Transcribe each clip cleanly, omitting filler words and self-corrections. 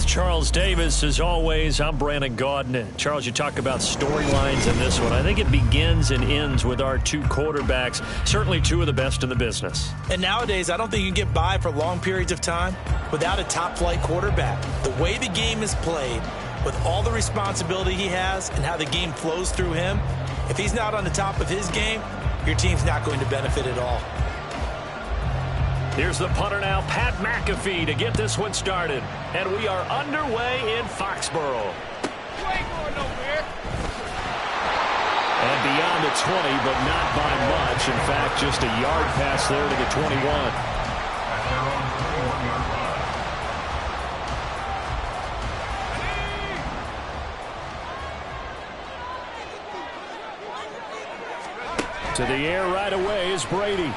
with Charles Davis. As always, I'm Brandon Gaudin. Charles, you talk about storylines in this one. I think it begins and ends with our two quarterbacks, certainly two of the best in the business. And nowadays, I don't think you can get by for long periods of time without a top-flight quarterback. The way the game is played, with all the responsibility he has and how the game flows through him, if he's not on the top of his game, your team's not going to benefit at all. Here's the punter now, Pat McAfee, to get this one started. And we are underway in Foxborough. And beyond the 20, but not by much. In fact, just a yard pass there to the 21. To the air right away is Brady.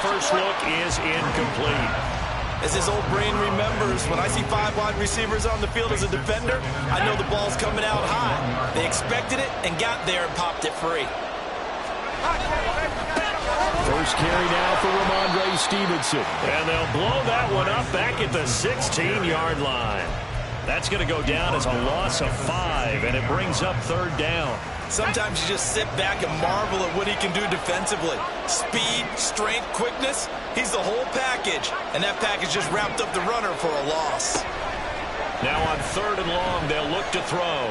First look is incomplete. As his old brain remembers, when I see 5 wide receivers on the field as a defender, I know the ball's coming out high. They expected it and got there and popped it free. First carry now for Ramondre Stevenson. And they'll blow that one up back at the 16-yard line. That's going to go down as a loss of 5, and it brings up third down. Sometimes you just sit back and marvel at what he can do defensively. Speed, strength, quickness, he's the whole package. And that package just wrapped up the runner for a loss. Now on third and long, they'll look to throw.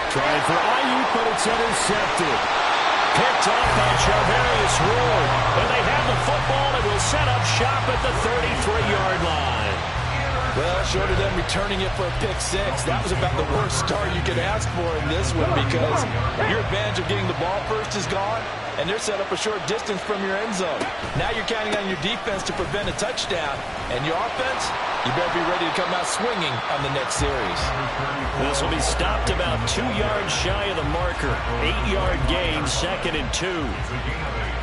Trying for Ayuk, but it's intercepted. Picked off by Charvarius Ward. And they have the football and will set up shop at the 33-yard line. Well, short of them returning it for a pick 6, that was about the worst start you could ask for in this one, because your advantage of getting the ball first is gone, and they're set up a short distance from your end zone. Now you're counting on your defense to prevent a touchdown, and your offense, you better be ready to come out swinging on the next series. This will be stopped about 2 yards shy of the marker. 8-yard gain, 2nd and 2.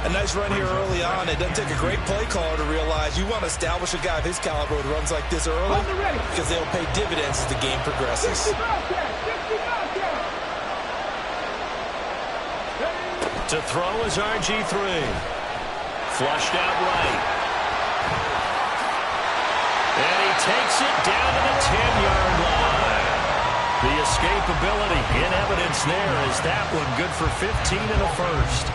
A nice run here early on. It doesn't take a great play caller to realize you want to establish a guy of his caliber who runs like this early, because they'll pay dividends as the game progresses. To throw is RG3. Flushed out right. And he takes it down to the 10-yard line. The escapability in evidence there is that one good for 15 in the first.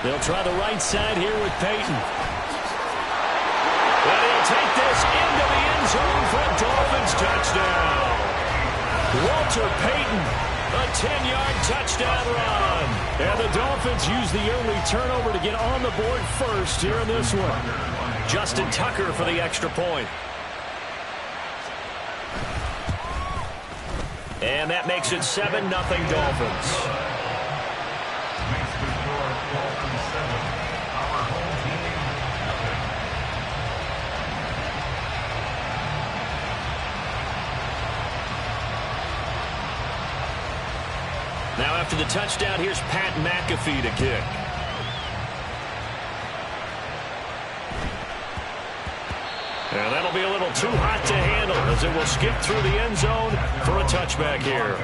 They'll try the right side here with Peyton. And he'll take this into the end zone for a Dolphins touchdown. Walter Payton, a 10-yard touchdown run. And the Dolphins use the early turnover to get on the board first here in this one. Justin Tucker for the extra point. And that makes it 7-0 Dolphins. Now after the touchdown, here's Pat McAfee to kick. And that'll be a little too hot to handle as it will skip through the end zone for a touchback here.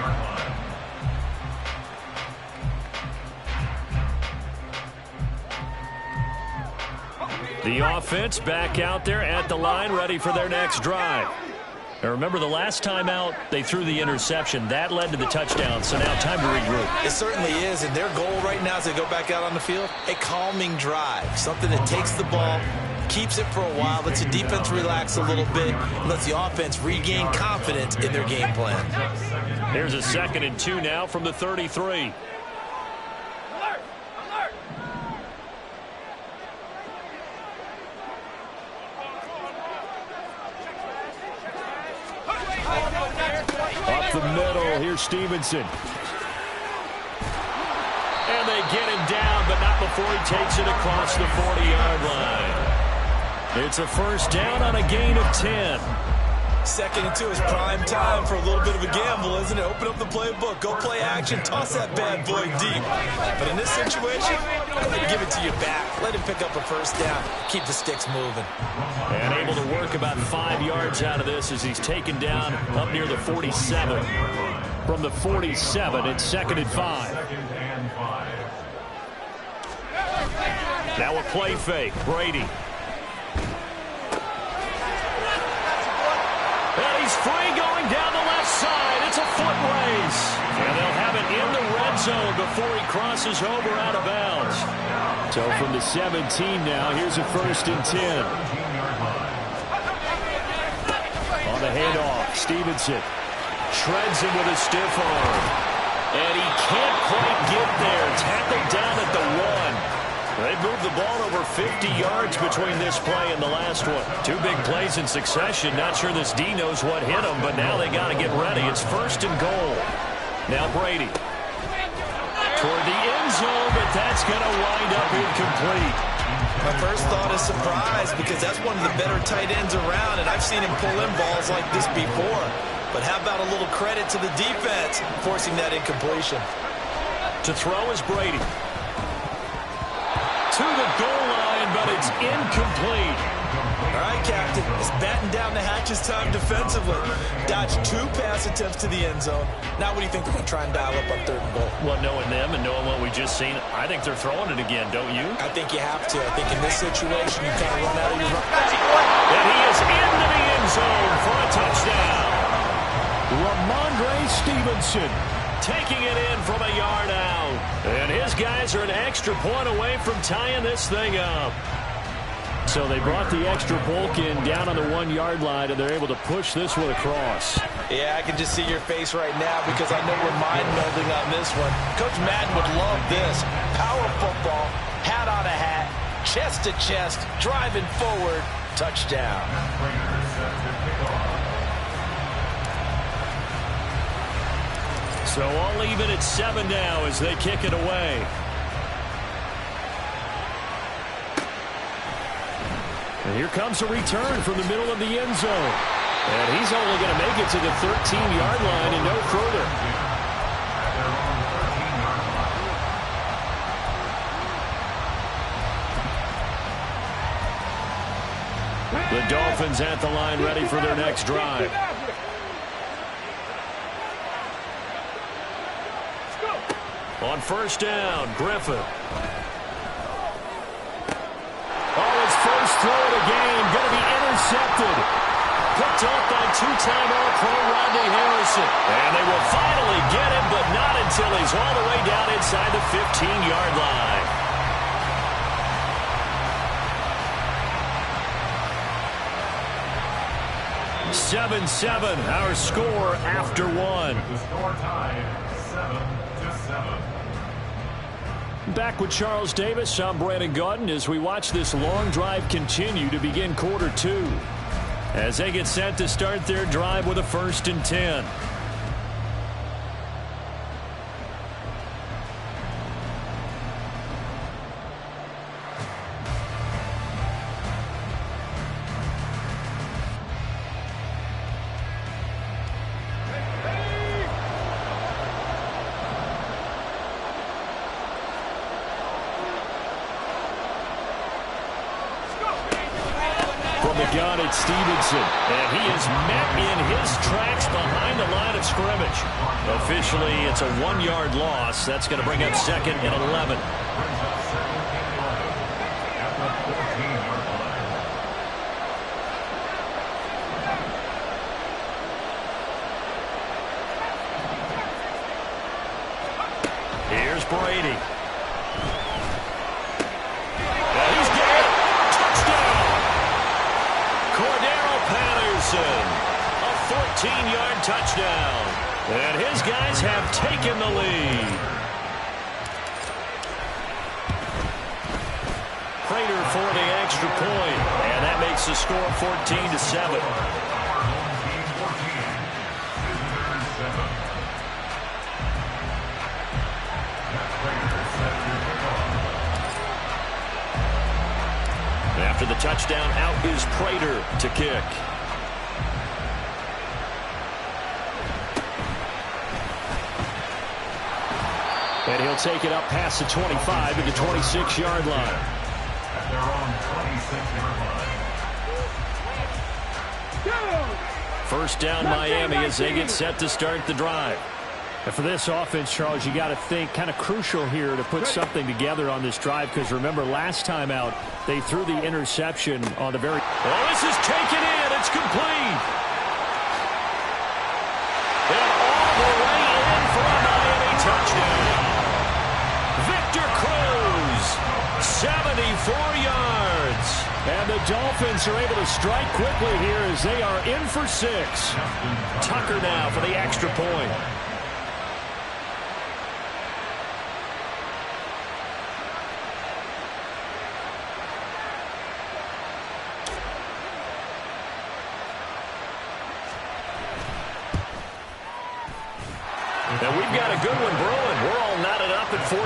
The offense back out there at the line, ready for their next drive. Now remember, the last time out, they threw the interception. That led to the touchdown, so now time to regroup. It certainly is, and their goal right now as they go back out on the field, a calming drive, something that takes the ball, keeps it for a while, lets the defense relax a little bit, and lets the offense regain confidence in their game plan. Here's a 2nd and 2 now from the 33. Up the middle, here's Stevenson. And they get him down, but not before he takes it across the 40-yard line. It's a first down on a gain of 10. 2nd and 2 is prime time for a little bit of a gamble, isn't it? Open up the playbook, go play action, toss that bad boy deep. But in this situation, give it to your back. Let him pick up a first down. Keep the sticks moving. And able to work about 5 yards out of this as he's taken down up near the 47. From the 47, it's 2nd and 5. Now a play fake. Brady. And he's free going down the left side. It's a foot race. And they'll have it in the red zone before he crosses over out of bounds. So from the 17 now, here's a 1st and 10. On the handoff, Stevenson shreds him with a stiff arm. And he can't quite get there. Tackled down at the 1. They've moved the ball over 50 yards between this play and the last one. 2 big plays in succession. Not sure this D knows what hit him, but now they got to get ready. It's 1st and goal. Now Brady. Toward the end zone, but that's going to wind up incomplete. My first thought is surprise because that's one of the better tight ends around, and I've seen him pull in balls like this before. But how about a little credit to the defense forcing that incompletion? To throw is Brady. To the goal line, but it's incomplete. All right, Captain, it's batten down the hatches time defensively. Dodged 2 pass attempts to the end zone. Now what do you think they're going to try and dial up on 3rd and goal? Well, knowing them and knowing what we just seen, I think they're throwing it again, don't you? I think you have to. I think in this situation, you kind of run out of your run. And he is into the end zone for a touchdown. Ramondre Stevenson taking it in from a yard out. And his guys are an extra point away from tying this thing up. So they brought the extra bulk in down on the 1-yard line, and they're able to push this one across. Yeah, I can just see your face right now because I know we're mind-melding on this one. Coach Madden would love this. Power football, hat on a hat, chest to chest, driving forward, touchdown. So all even at 7 now as they kick it away. And here comes a return from the middle of the end zone. And he's only going to make it to the 13-yard line and no further. The Dolphins at the line ready for their next drive. On 1st down, Griffin. His first throw of the game going to be intercepted. Picked up by 2-time All-Pro Rodney Harrison. And they will finally get him, but not until he's all the way down inside the 15-yard line. (7-7) our score after 1. The score tied 7-7. Back with Charles Davis, I'm Brandon Gaudin as we watch this long drive continue to begin quarter 2. As they get set to start their drive with a 1st and 10. Gun at Stevenson, and he is met in his tracks behind the line of scrimmage. Officially, it's a 1-yard loss. That's going to bring up 2nd and 11. Here's Brady. A 14-yard touchdown. And his guys have taken the lead. Prater for the extra point. And that makes the score 14-7. After the touchdown, out is Prater to kick. And he'll take it up past the 25 to the 26-yard line. At their own 26-yard line. 1st down Miami as they get set to start the drive. And for this offense, Charles, you got to think kind of crucial here to put something together on this drive, because remember last time out they threw the interception on the very... Oh, this is taken in. It's complete. And all the way in for a Miami touchdown. Victor Cruz, 74 yards. And the Dolphins are able to strike quickly here as they are in for 6. Tucker now for the extra point. And we've got a good one brewing. We're all knotted up at 14.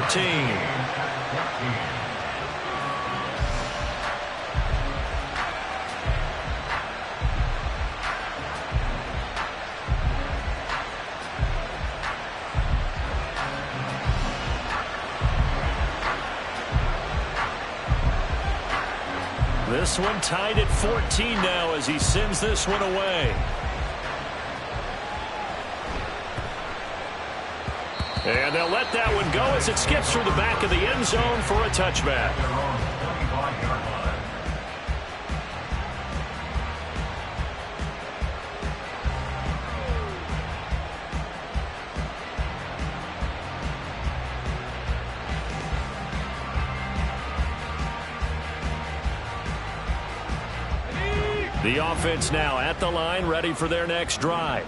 This one tied at 14 now as he sends this one away. And they'll let that one go as it skips through the back of the end zone for a touchback. The offense now at the line, ready for their next drive.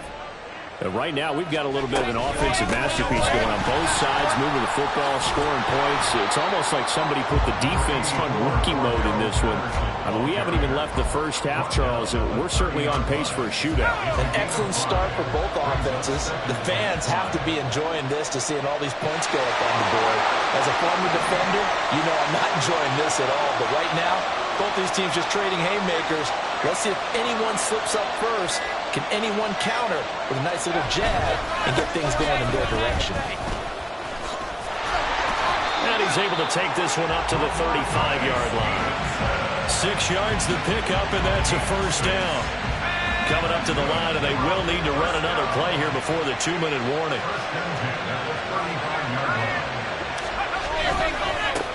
Right now, we've got a little bit of an offensive masterpiece going on both sides, moving the football, scoring points. It's almost like somebody put the defense on rookie mode in this one. I mean, we haven't even left the first half, Charles, and we're certainly on pace for a shootout. An excellent start for both offenses. The fans have to be enjoying this to seeing all these points go up on the board. As a former defender, you know I'm not enjoying this at all. But right now, both these teams just trading haymakers. Let's see if anyone slips up first. Can anyone counter with a nice little jab and get things going in their direction? And he's able to take this one up to the 35-yard line. 6 yards the pickup, and that's a first down. Coming up to the line, and they will need to run another play here before the 2-minute warning.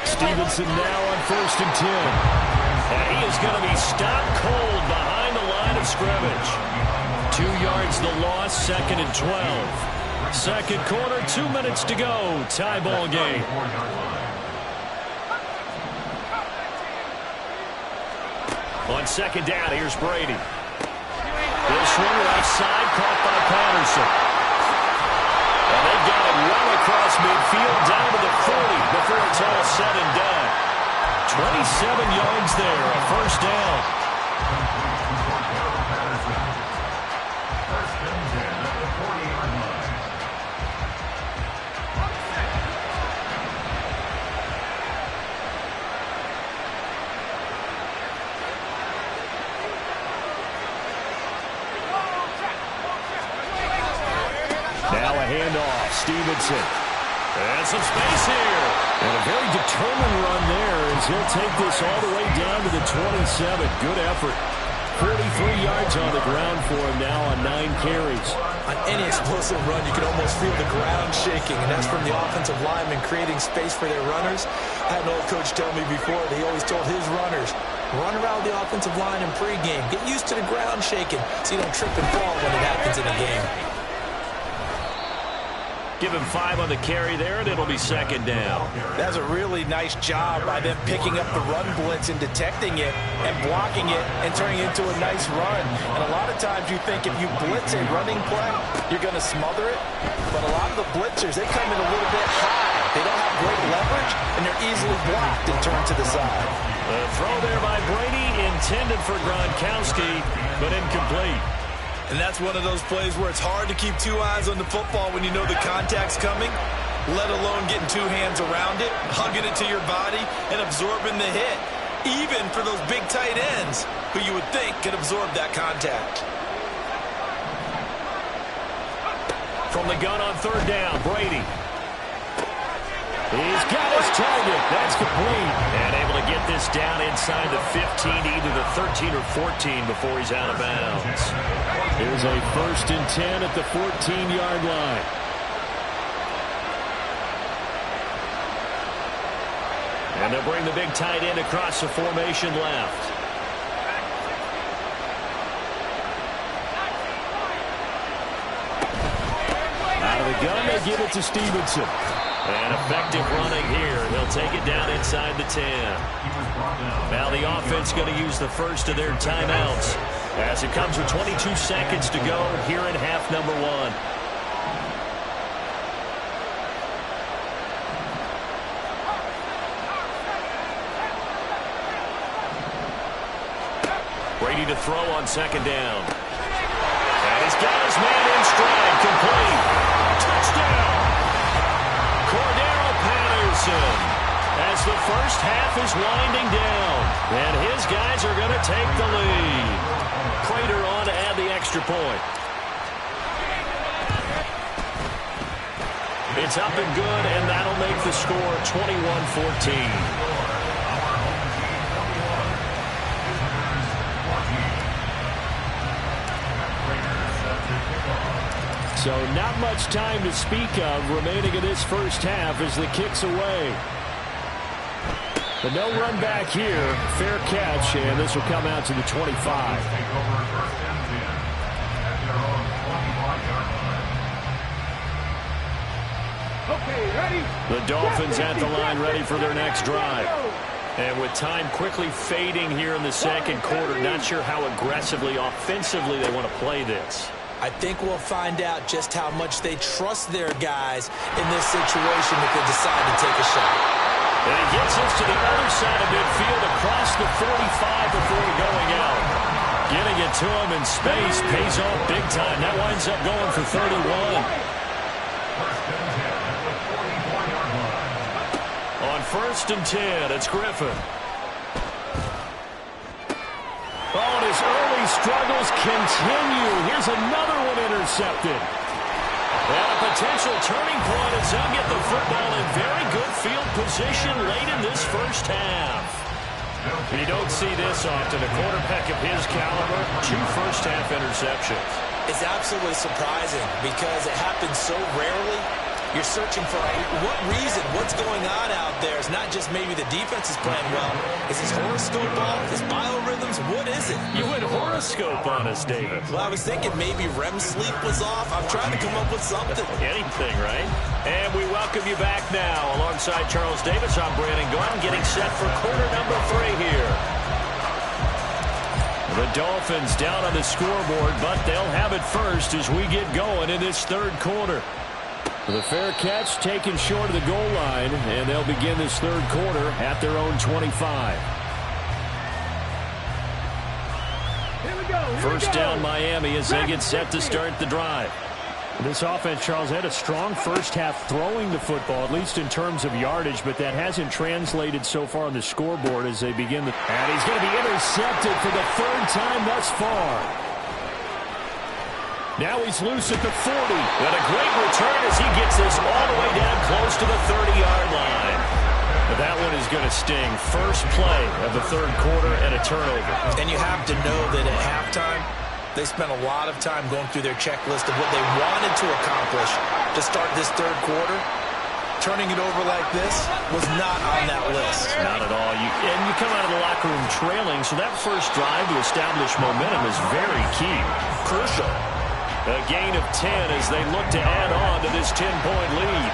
Stevenson now on 1st and 10. And he is going to be stopped cold behind the line of scrimmage. 2 yards the loss, 2nd and 12. Second quarter, 2 minutes to go. Tie ball game. On 2nd down, here's Brady. This one right side, caught by Patterson. And they've got it well across midfield, down to the 40 before it's all said and done. 27 yards there, a first down. Now a handoff, Stevenson. And some space here. And a very determined run there as he'll take this all the way down to the 27. Good effort. 43 yards on the ground for him now on 9 carries. On any explosive run, you can almost feel the ground shaking, and that's from the offensive linemen creating space for their runners. I had an old coach tell me before that he always told his runners, run around the offensive line in pregame. Get used to the ground shaking so you don't trip and fall when it happens in a game. Give him 5 on the carry there, and it'll be 2nd down. That's a really nice job by them picking up the run blitz and detecting it and blocking it and turning it into a nice run. And a lot of times you think if you blitz a running play, you're going to smother it. But a lot of the blitzers, they come in a little bit high. They don't have great leverage, and they're easily blocked and turned to the side. The throw there by Brady, intended for Gronkowski, but incomplete. And that's one of those plays where it's hard to keep 2 eyes on the football when you know the contact's coming, let alone getting 2 hands around it, hugging it to your body, and absorbing the hit, even for those big tight ends who you would think could absorb that contact. From the gun on 3rd down, Brady. He's got his target. That's complete. And able to get this down inside the 15, either the 13 or 14 before he's out of bounds. Here's a 1st and 10 at the 14-yard line. And they'll bring the big tight end across the formation left. Out of the gun, they give it to Stevenson. And effective running here. He'll take it down inside the 10. Now the offense going to use the first of their timeouts as it comes with 22 seconds to go here in half number 1. Brady to throw on second down. And he's got his man in stride. Complete. Touchdown. Cordero Patterson. As the first half is winding down. And his guys are going to take the lead. Prater on to add the extra point. It's up and good, and that'll make the score 21-14. So not much time to speak of remaining in this first half as the kick's away. But no run back here. Fair catch, and this will come out to the 25. Okay, ready? The Dolphins at the line ready for their next drive. And with time quickly fading here in the second quarter, not sure how aggressively, offensively they want to play this. I think we'll find out just how much they trust their guys in this situation if they decide to take a shot. And he gets us to the other side of midfield across the 45 before going out. Getting it to him in space pays off big time. That winds up going for 31. On 1st and 10, it's Griffin. Oh, and his early struggles continue. Here's another one intercepted. And a potential turning point as they'll get the football in very good field position late in this first half. You don't see this often. A quarterback of his caliber, 2 first-half interceptions. It's absolutely surprising because it happens so rarely. You're searching for what reason, what's going on out there. It's not just maybe the defense is playing well. Is his horoscope off? His biorhythms? What is it? You went horoscope on us, David. Well, I was thinking maybe REM sleep was off. I'm trying to come up with something. Anything, right? And we welcome you back now. Alongside Charles Davis, I'm Brandon Gordon, getting set for quarter number 3 here. The Dolphins down on the scoreboard, but they'll have it first as we get going in this third quarter. The fair catch taken short of the goal line, and they'll begin this third quarter at their own 25. First down Miami as they get set to start the drive. This offense, Charles, had a strong first half throwing the football, at least in terms of yardage, but that hasn't translated so far on the scoreboard as they begin. And he's going to be intercepted for the 3rd time thus far. Now he's loose at the 40. And a great return as he gets this all the way down close to the 30-yard line. But that one is going to sting. First play of the third quarter and a turnover. And you have to know that at halftime, they spent a lot of time going through their checklist of what they wanted to accomplish to start this third quarter. Turning it over like this was not on that list. Not at all. And you come out of the locker room trailing, so that first drive to establish momentum is very key. Crucial. A gain of 10 as they look to add on to this 10-point lead.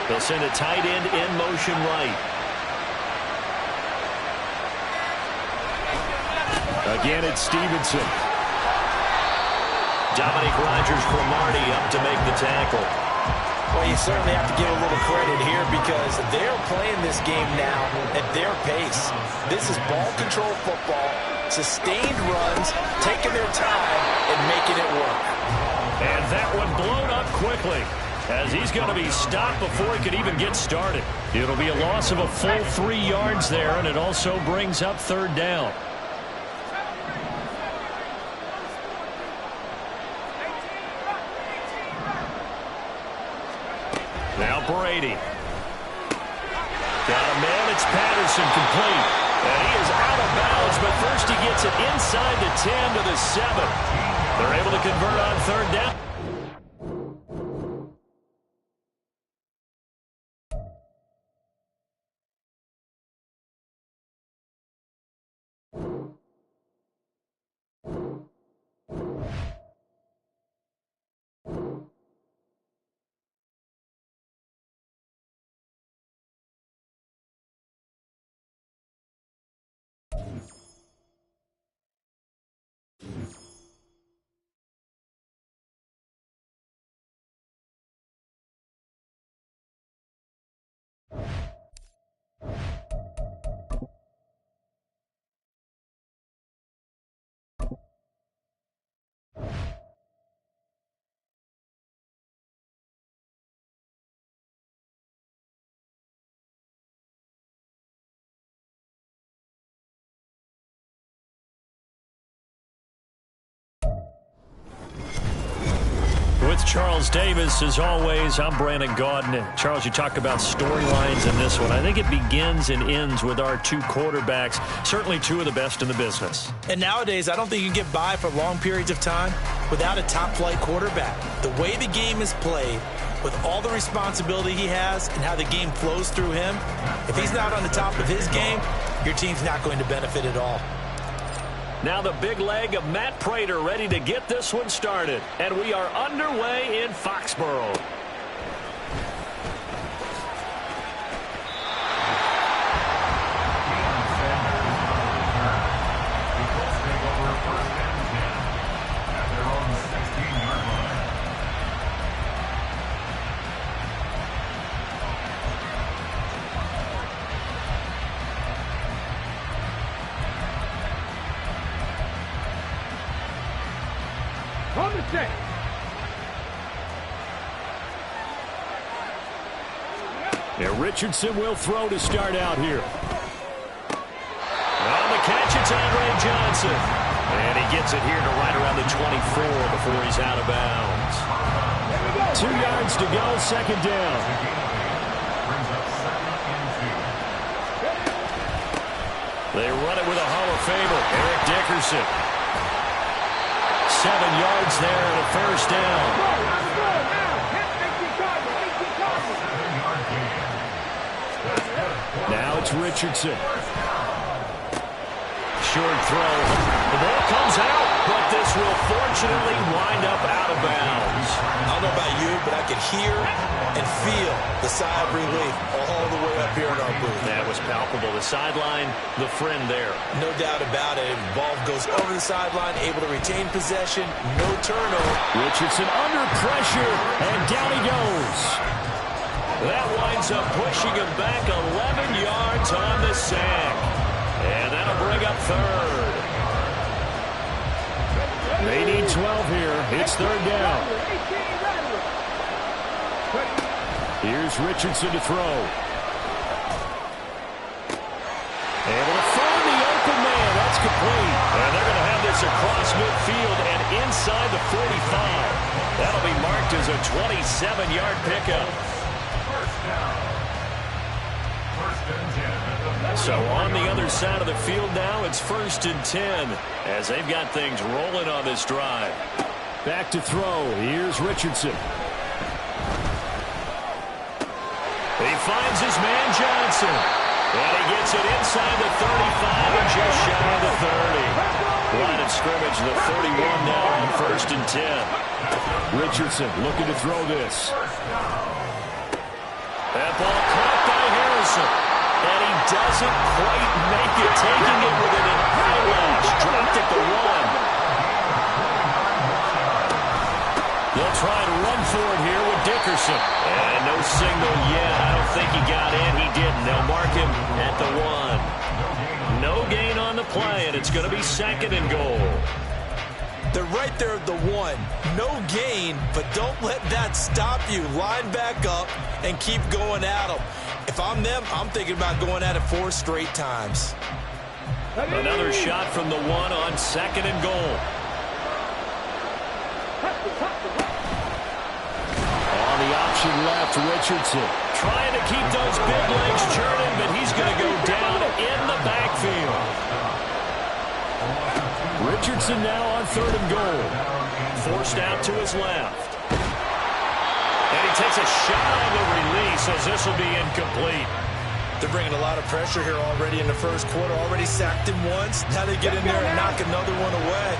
They'll send a tight end in motion right. Again, it's Stevenson. Dominic Rodgers-Cromartie up to make the tackle. Well, you certainly have to give a little credit here because they're playing this game now at their pace. This is ball control football, sustained runs, taking their time, and making it work. And that one blown up quickly as he's going to be stopped before he could even get started. It'll be a loss of a full 3 yards there, and it also brings up 3rd down. Now Brady. Got a man, it's Patterson, complete. And he is out of bounds, but first he gets it inside the 10 to the 7. They're able to convert on 3rd down. with Charles Davis. As always, I'm Brandon Gaudin. Charles, you talk about storylines in this one. I think it begins and ends with our two quarterbacks, certainly two of the best in the business. And nowadays, I don't think you can get by for long periods of time without a top-flight quarterback. The way the game is played, with all the responsibility he has and how the game flows through him, if he's not on the top of his game, your team's not going to benefit at all. Now the big leg of Matt Prater ready to get this one started. And we are underway in Foxborough. Yeah, Richardson will throw to start out here. On the catch, it's Andre Johnson. And he gets it here to right around the 24 before he's out of bounds. 2 yards to go, second down. They run it with a Hall of Famer, Eric Dickerson. 7 yards there and a first down. Now it's Richardson. Short throw. The ball comes out, but this will fortunately wind up out of bounds. I don't know about you, but I could hear and feel the sigh of relief all the way up here in our booth. That was palpable. The sideline, the friend there. No doubt about it. The ball goes over the sideline, able to retain possession, no turnover. Richardson under pressure, and down he goes. That winds up pushing him back 11 yards on the sack. And that'll bring up third. They need 12 here. It's third down. Here's Richardson to throw. Able to find the open man. That's complete. And they're going to have this across midfield and inside the 45. That'll be marked as a 27-yard pickup. So on the other side of the field now, it's 1st and 10 as they've got things rolling on this drive. Back to throw. Here's Richardson. He finds his man Johnson. And he gets it inside the 35 and just shy of the 30. Line of scrimmage, the 31 now on 1st and 10. Richardson looking to throw this. That ball caught by Harrison. And he doesn't quite make it, taking it with an eyelash. Dropped at the 1. They'll try to run for it here with Dickerson. And no signal yet. I don't think he got in. He didn't. They'll mark him at the 1. No gain on the play, and it's going to be 2nd and goal. They're right there at the 1. No gain, but don't let that stop you. Line back up and keep going at them. If I'm them, I'm thinking about going at it 4 straight times. Another shot from the 1 on 2nd and goal. On the option left, Richardson. Trying to keep those big legs churning, but he's going to go down in the backfield. Richardson now on 3rd and goal. Forced out to his left. And he takes a shot on the release as this will be incomplete. They're bringing a lot of pressure here already in the first quarter. Already sacked him once. Now they get in there and knock another one away.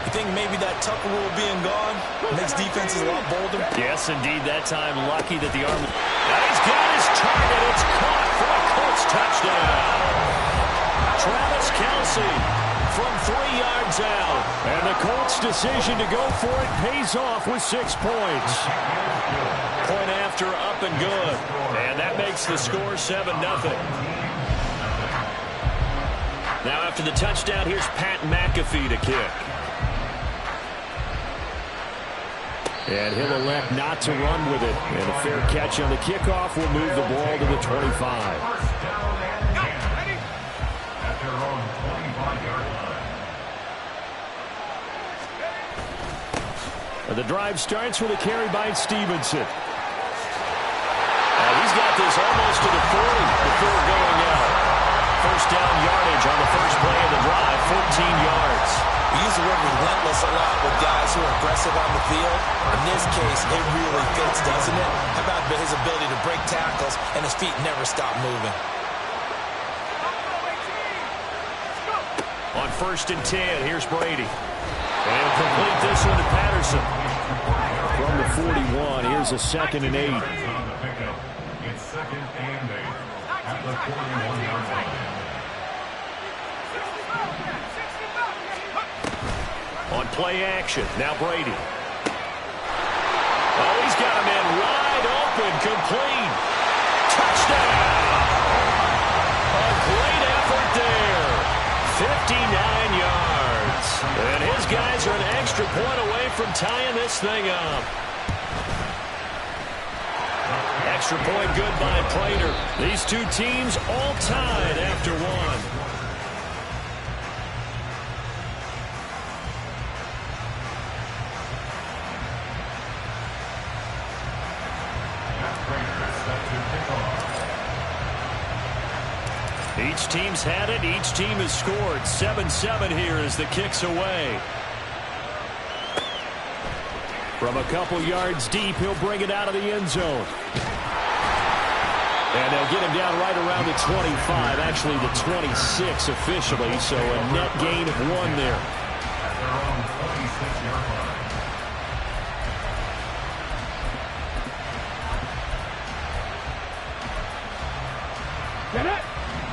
You think maybe that Tucker rule being gone makes defenses a lot bolder? Yes, indeed. That time lucky that the arm... Now he's got his target. It's caught for a Colts touchdown. Travis Kelce from 3 yards out. And the Colts' decision to go for it pays off with 6 points. Point after, up and good. And that makes the score 7-0. Now after the touchdown, here's Pat McAfee to kick. And he'll elect not to run with it. And a fair catch on the kickoff will move the ball to the 25. The drive starts with a carry by Stevenson. He's got this almost to the 40 before going out. First down yardage on the first play of the drive, 14 yards. We use the word relentless a lot with guys who are aggressive on the field. In this case, it really fits, doesn't it? How about his ability to break tackles and his feet never stop moving? On 1st and 10, here's Brady. And he'll complete this one to Patterson. From the 41, here's a 2nd and 8. It's 2nd and 8 at the 41-yard line. On play action, now Brady. Oh, he's got a man wide open, complete. Touchdown! A great effort there. 59 yards. And his guys are an extra point away from tying this thing up. Extra point good by Prater. These two teams all tied after one. Each team's had it. Each team has scored. 7-7 here as the kick's away. From a couple yards deep, he'll bring it out of the end zone. And they'll get him down right around the 25, actually the 26 officially, so a net gain of 1 there. At their own 26-yard line.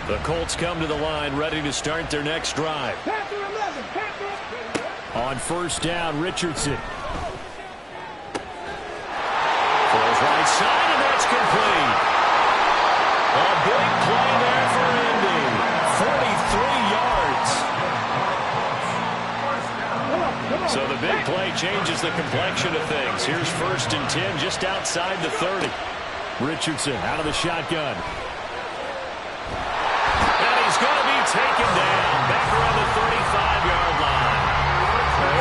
The Colts come to the line, ready to start their next drive. On 1st down, Richardson. For his right side, and that's complete. A big play there for Indy. 43 yards. So the big play changes the complexion of things. Here's 1st and 10, just outside the 30. Richardson out of the shotgun. Taken down, back around the 35-yard line.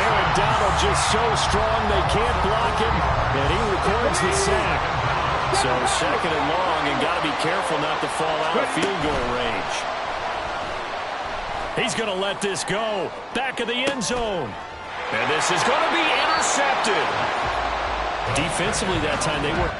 Aaron Donald just so strong they can't block him, and he records the sack. So 2nd and long, and got to be careful not to fall out of field goal range. He's going to let this go. Back of the end zone. And this is going to be intercepted. Defensively that time they were...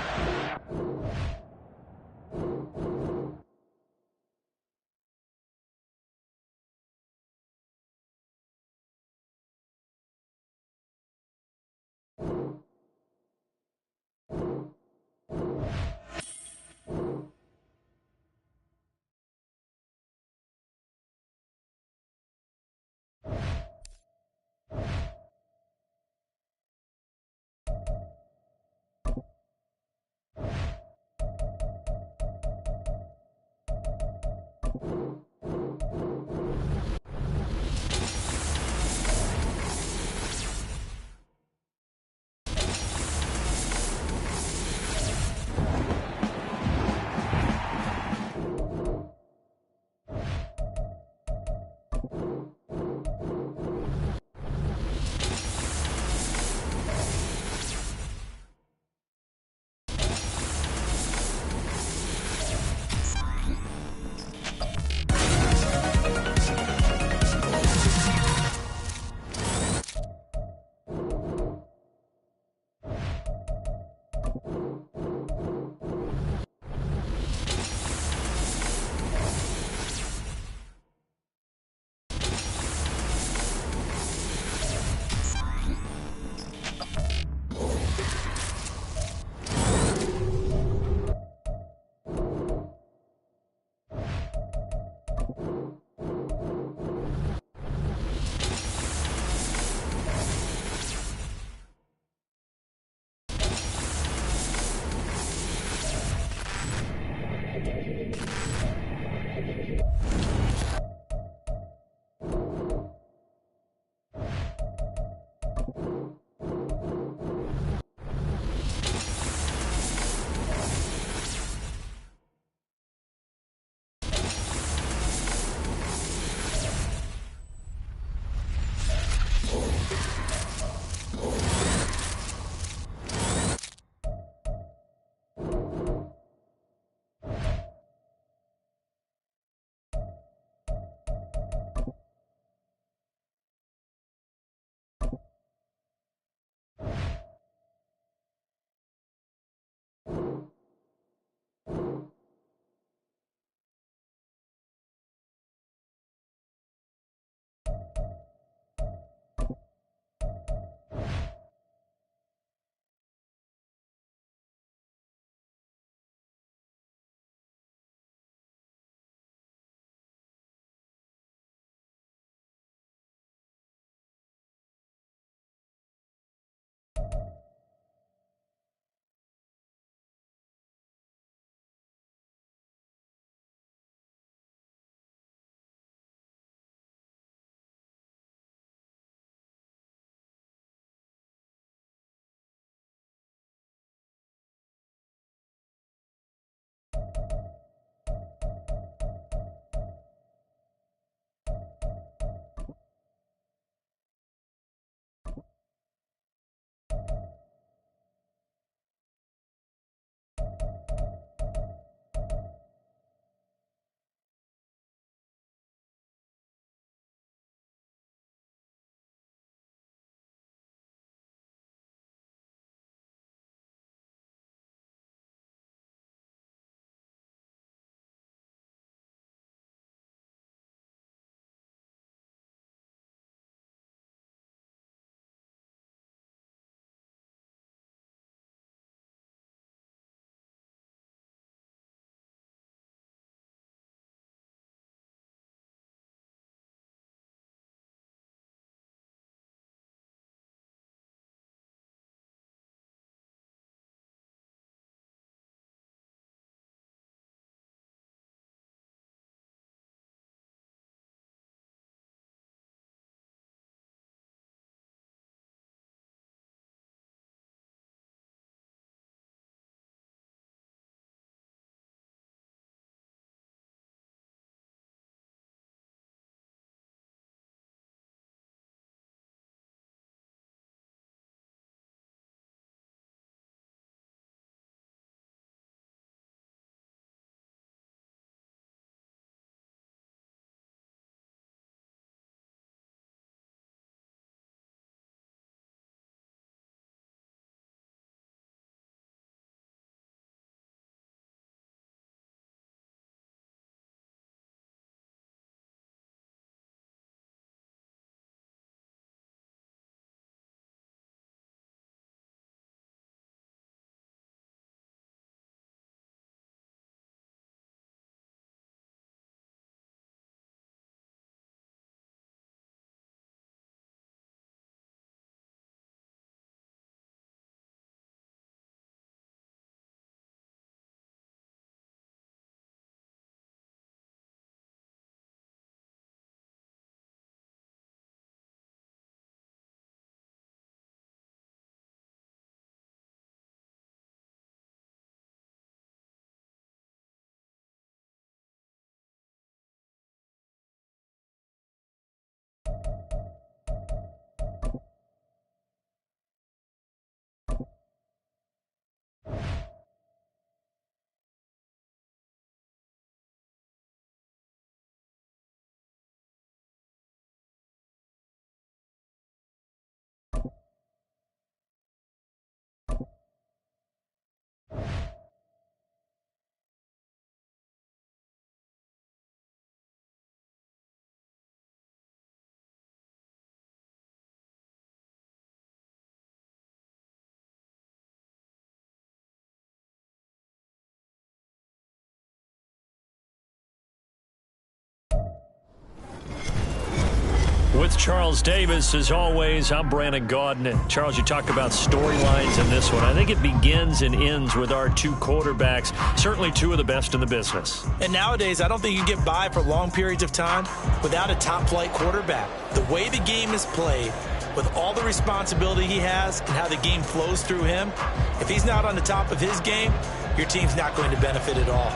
With Charles Davis, as always, I'm Brandon Gaudin. And Charles, you talk about storylines in this one. I think it begins and ends with our two quarterbacks, certainly two of the best in the business. And nowadays, I don't think you can get by for long periods of time without a top-flight quarterback. The way the game is played, with all the responsibility he has and how the game flows through him, if he's not on the top of his game, your team's not going to benefit at all.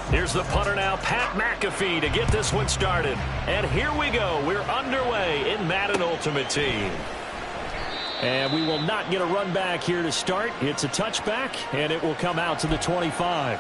Here's the punter now, Pat McAfee, to get this one started. And here we go. We're underway in Madden Ultimate Team. And we will not get a run back here to start. It's a touchback, and it will come out to the 25.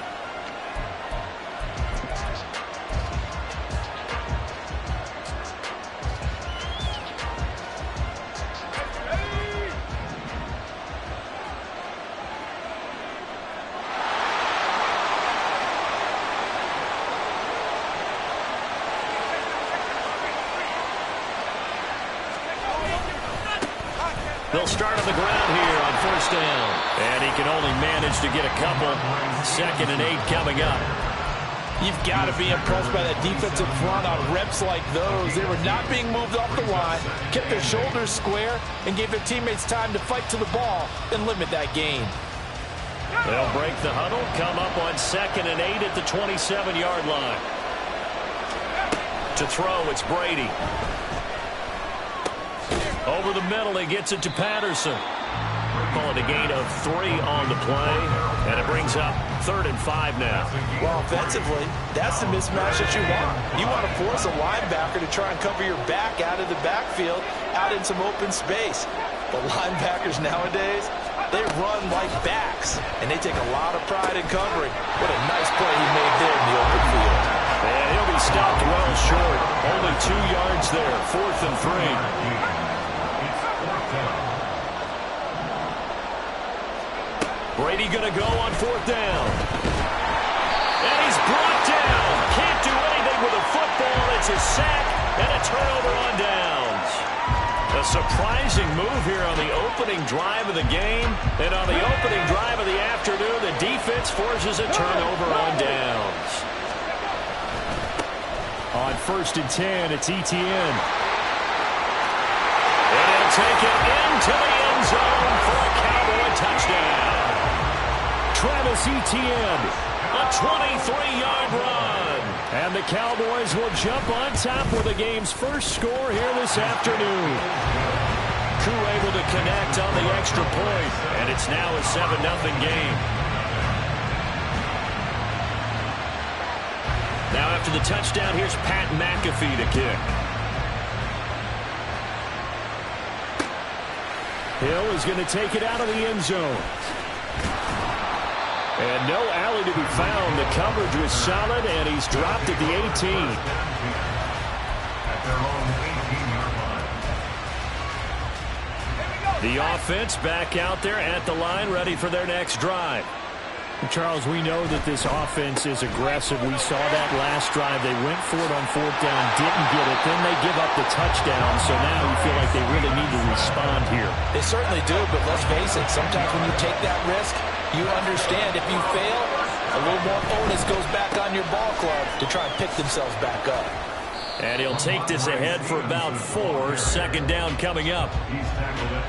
They'll start on the ground here on first down. And he can only manage to get a couple. 2nd and 8 coming up. You've got to be impressed by that defensive front on reps like those. They were not being moved off the line, kept their shoulders square, and gave their teammates time to fight to the ball and limit that gain. They'll break the huddle, come up on 2nd and 8 at the 27-yard line. To throw, it's Brady. Over the middle, he gets it to Patterson. Call it a gain of 3 on the play, and it brings up 3rd and 5 now. Well, offensively, that's the mismatch that you want. You want to force a linebacker to try and cover your back out of the backfield, out in some open space. But linebackers nowadays, they run like backs, and they take a lot of pride in covering. What a nice play he made there in the open field. And he'll be stopped well short. Only 2 yards there, 4th and 3. Brady going to go on 4th down. And he's brought down. Can't do anything with a football. It's a sack and a turnover on downs. A surprising move here on the opening drive of the game. And on the opening drive of the afternoon, the defense forces a turnover on downs. On 1st and 10, it's Etienne. And he'll take it into the end zone for a Cowboy touchdown. Travis Etienne, a 23-yard run. And the Cowboys will jump on top with the game's first score here this afternoon. Crew able to connect on the extra point, and it's now a 7-0 game. Now after the touchdown, here's Pat McAfee to kick. Hill is going to take it out of the end zone. And no alley to be found. The coverage was solid, and he's dropped at the 18. The offense back out there at the line, ready for their next drive. Charles, we know that this offense is aggressive. We saw that last drive. They went for it on 4th down, didn't get it. Then they give up the touchdown. So now we feel like they really need to respond here. They certainly do, but let's face it. Sometimes when you take that risk, you understand if you fail, a little more onus goes back on your ball club to try and pick themselves back up. And he'll take this ahead for about 4. 2nd down coming up.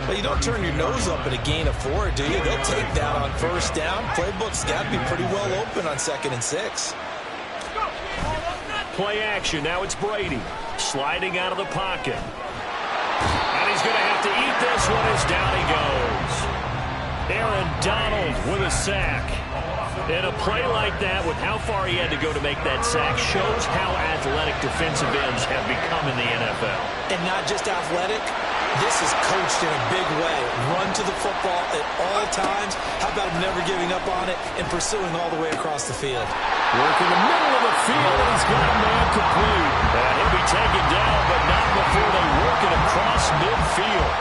But you don't turn your nose up at a gain of 4, do you? They'll take that on 1st down. Playbook's got to be pretty well open on 2nd and 6. Play action. Now it's Brady sliding out of the pocket. And he's going to have to eat this one as down he goes. Aaron Donald with a sack. And a play like that, with how far he had to go to make that sack, shows how athletic defensive ends have become in the NFL. And not just athletic, this is coached in a big way. Run to the football at all times. How about never giving up on it and pursuing all the way across the field? Working the middle of the field, and he's got a man complete. And he'll be taken down, but not before they work it across midfield.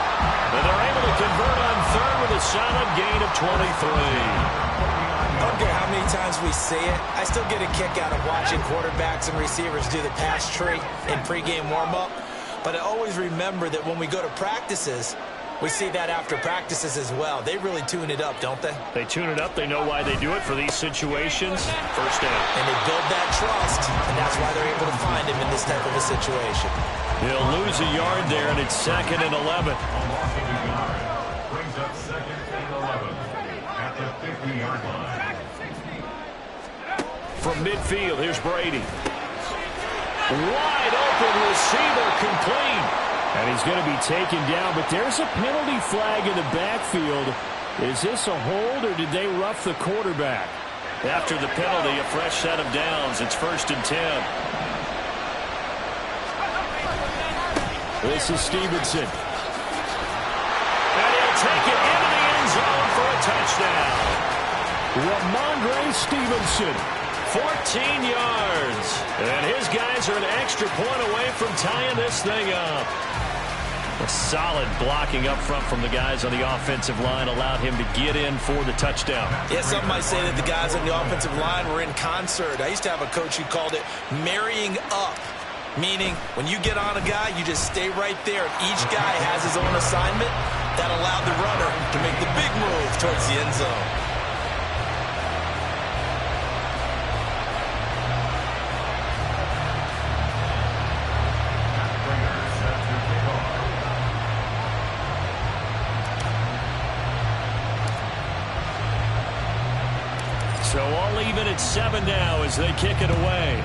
And they're able to convert on 3rd with a solid gain of 23. I don't care how many times we see it, I still get a kick out of watching quarterbacks and receivers do the pass tree in pregame warm-up. But I always remember that when we go to practices, we see that after practices as well. They really tune it up, don't they? They tune it up. They know why they do it for these situations. 1st down. And they build that trust, and that's why they're able to find him in this type of a situation. He'll lose a yard there, and it's 2nd and 11. Loss of a yard. Brings up 2nd and 11 at the 50-yard line. From midfield, here's Brady. Wide open receiver, complete. And he's going to be taken down, but there's a penalty flag in the backfield. Is this a hold, or did they rough the quarterback? After the penalty, a fresh set of downs. It's 1st and 10. This is Stevenson. And he'll take it into the end zone for a touchdown. Ramondre Stevenson, 14 yards. And his guys are an extra point away from tying this thing up. A solid blocking up front from the guys on the offensive line allowed him to get in for the touchdown. Yeah, some might say that the guys on the offensive line were in concert. I used to have a coach who called it marrying up, meaning when you get on a guy, you just stay right there. Each guy has his own assignment. That allowed the runner to make the big move towards the end zone. So all even at 7 now as they kick it away.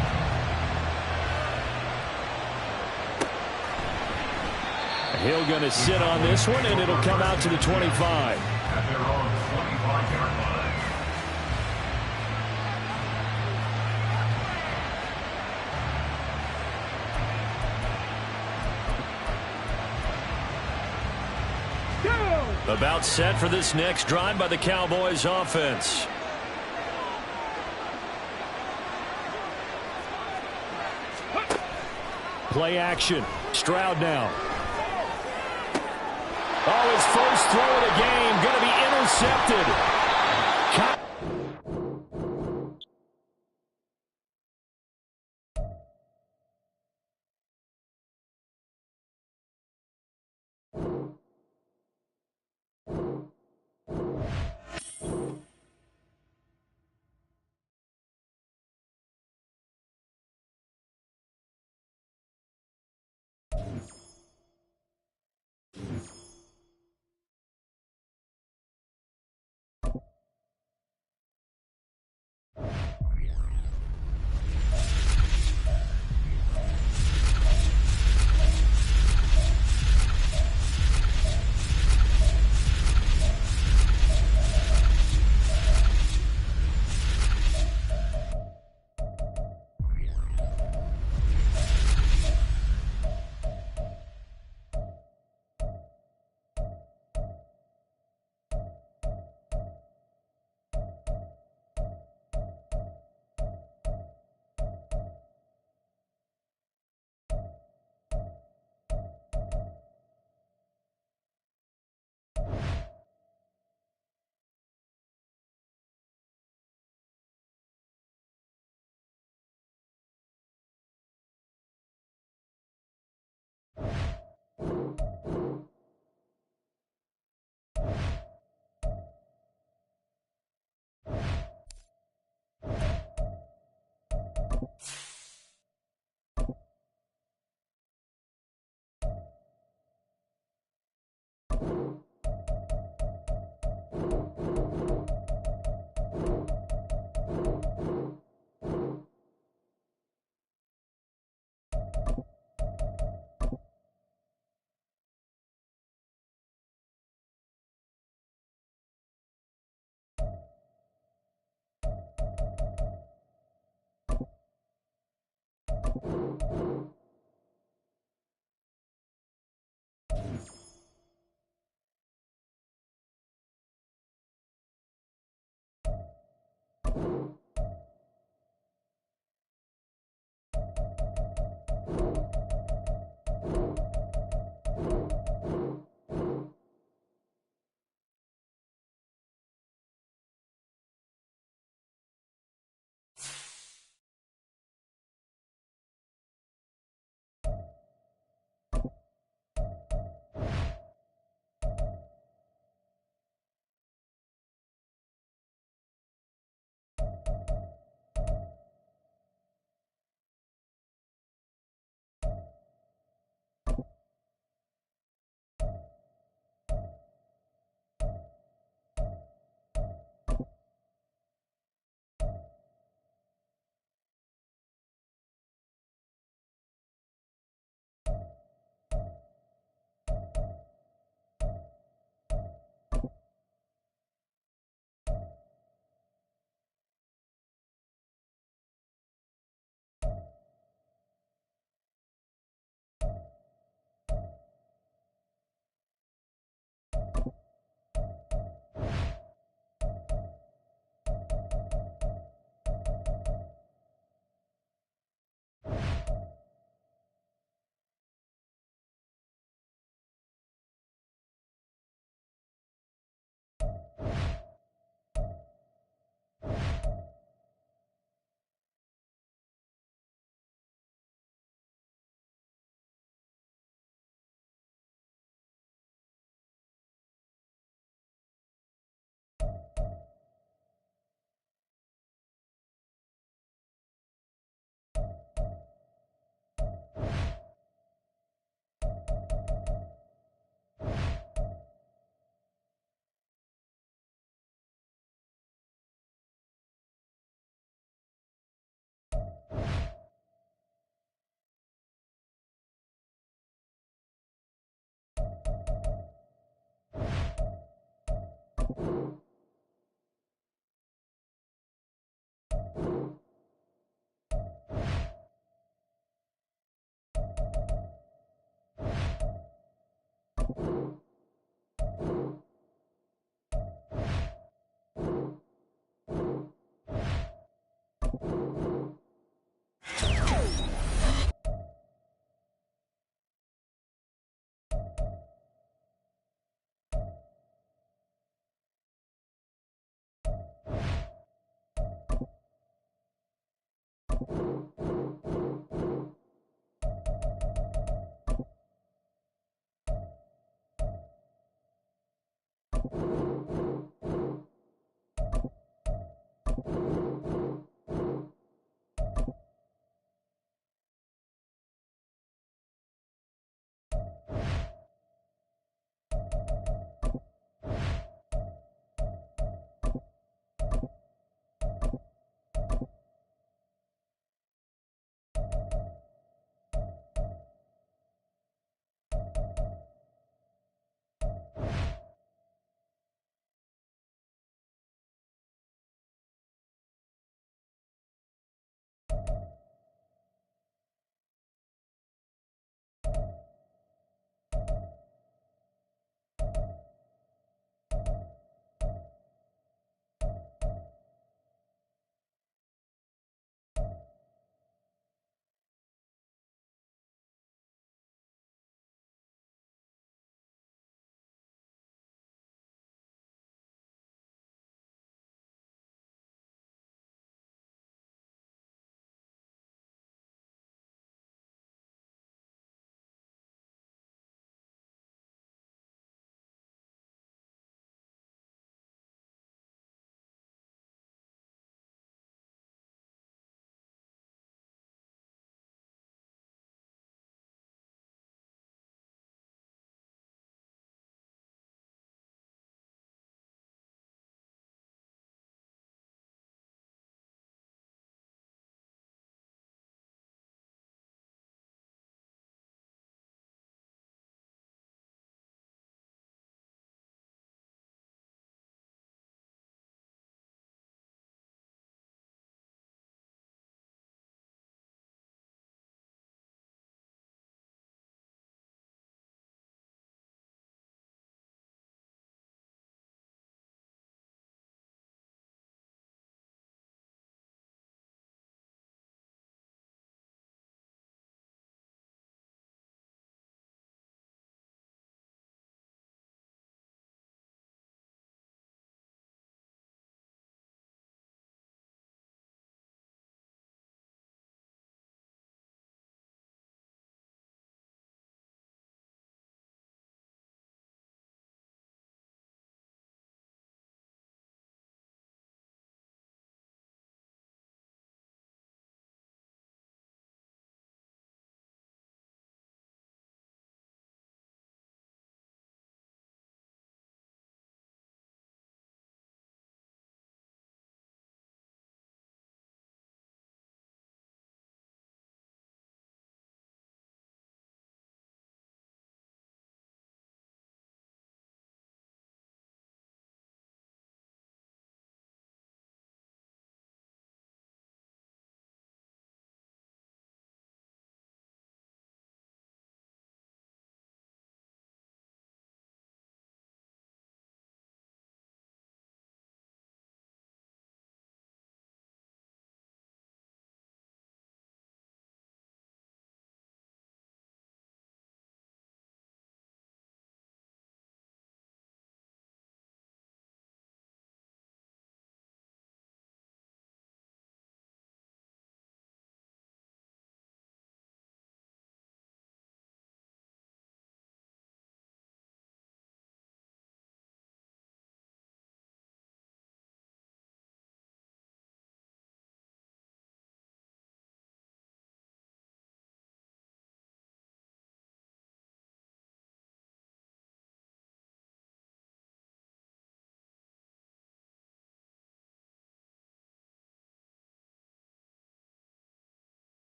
Hill going to sit on this one, and it'll come out to the 25. At their own 25-yard line. About set for this next drive by the Cowboys offense. Play action. Stroud now. Oh, his first throw of the game going to be intercepted.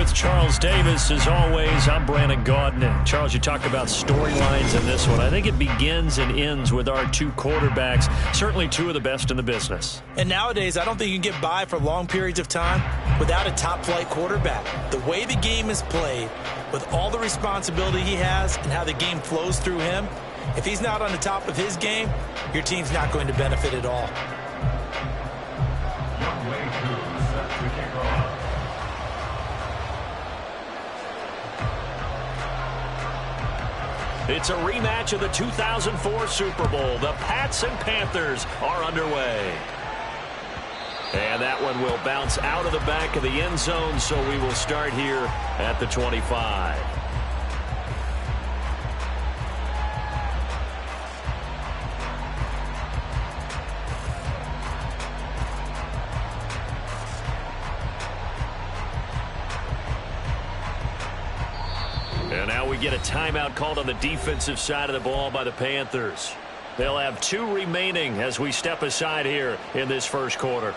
With Charles Davis, as always, I'm Brandon Gaudin. Charles, you talk about storylines in this one. I think it begins and ends with our two quarterbacks, certainly two of the best in the business. And nowadays, I don't think you can get by for long periods of time without a top-flight quarterback. The way the game is played, with all the responsibility he has and how the game flows through him, if he's not on the top of his game, your team's not going to benefit at all. It's a rematch of the 2004 Super Bowl. The Pats and Panthers are underway. And that one will bounce out of the back of the end zone, so we will start here at the 25. And now we get a timeout called on the defensive side of the ball by the Panthers. They'll have 2 remaining as we step aside here in this first quarter.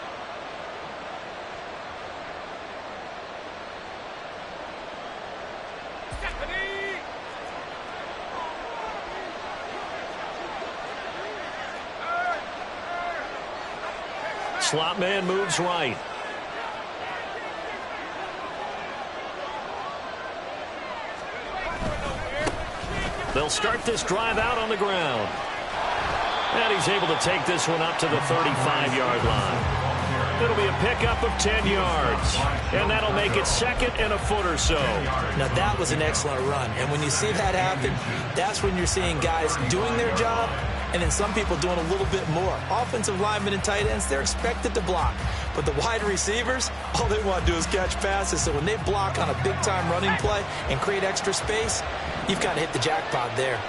Slot man moves right. They'll start this drive out on the ground. And he's able to take this one up to the 35-yard line. It'll be a pickup of 10 yards. And that'll make it second and a foot or so. Now, that was an excellent run. And when you see that happen, that's when you're seeing guys doing their job and then some people doing a little bit more. Offensive linemen and tight ends, they're expected to block. But the wide receivers, all they want to do is catch passes. So when they block on a big-time running play and create extra space, you've got to hit the jackpot there.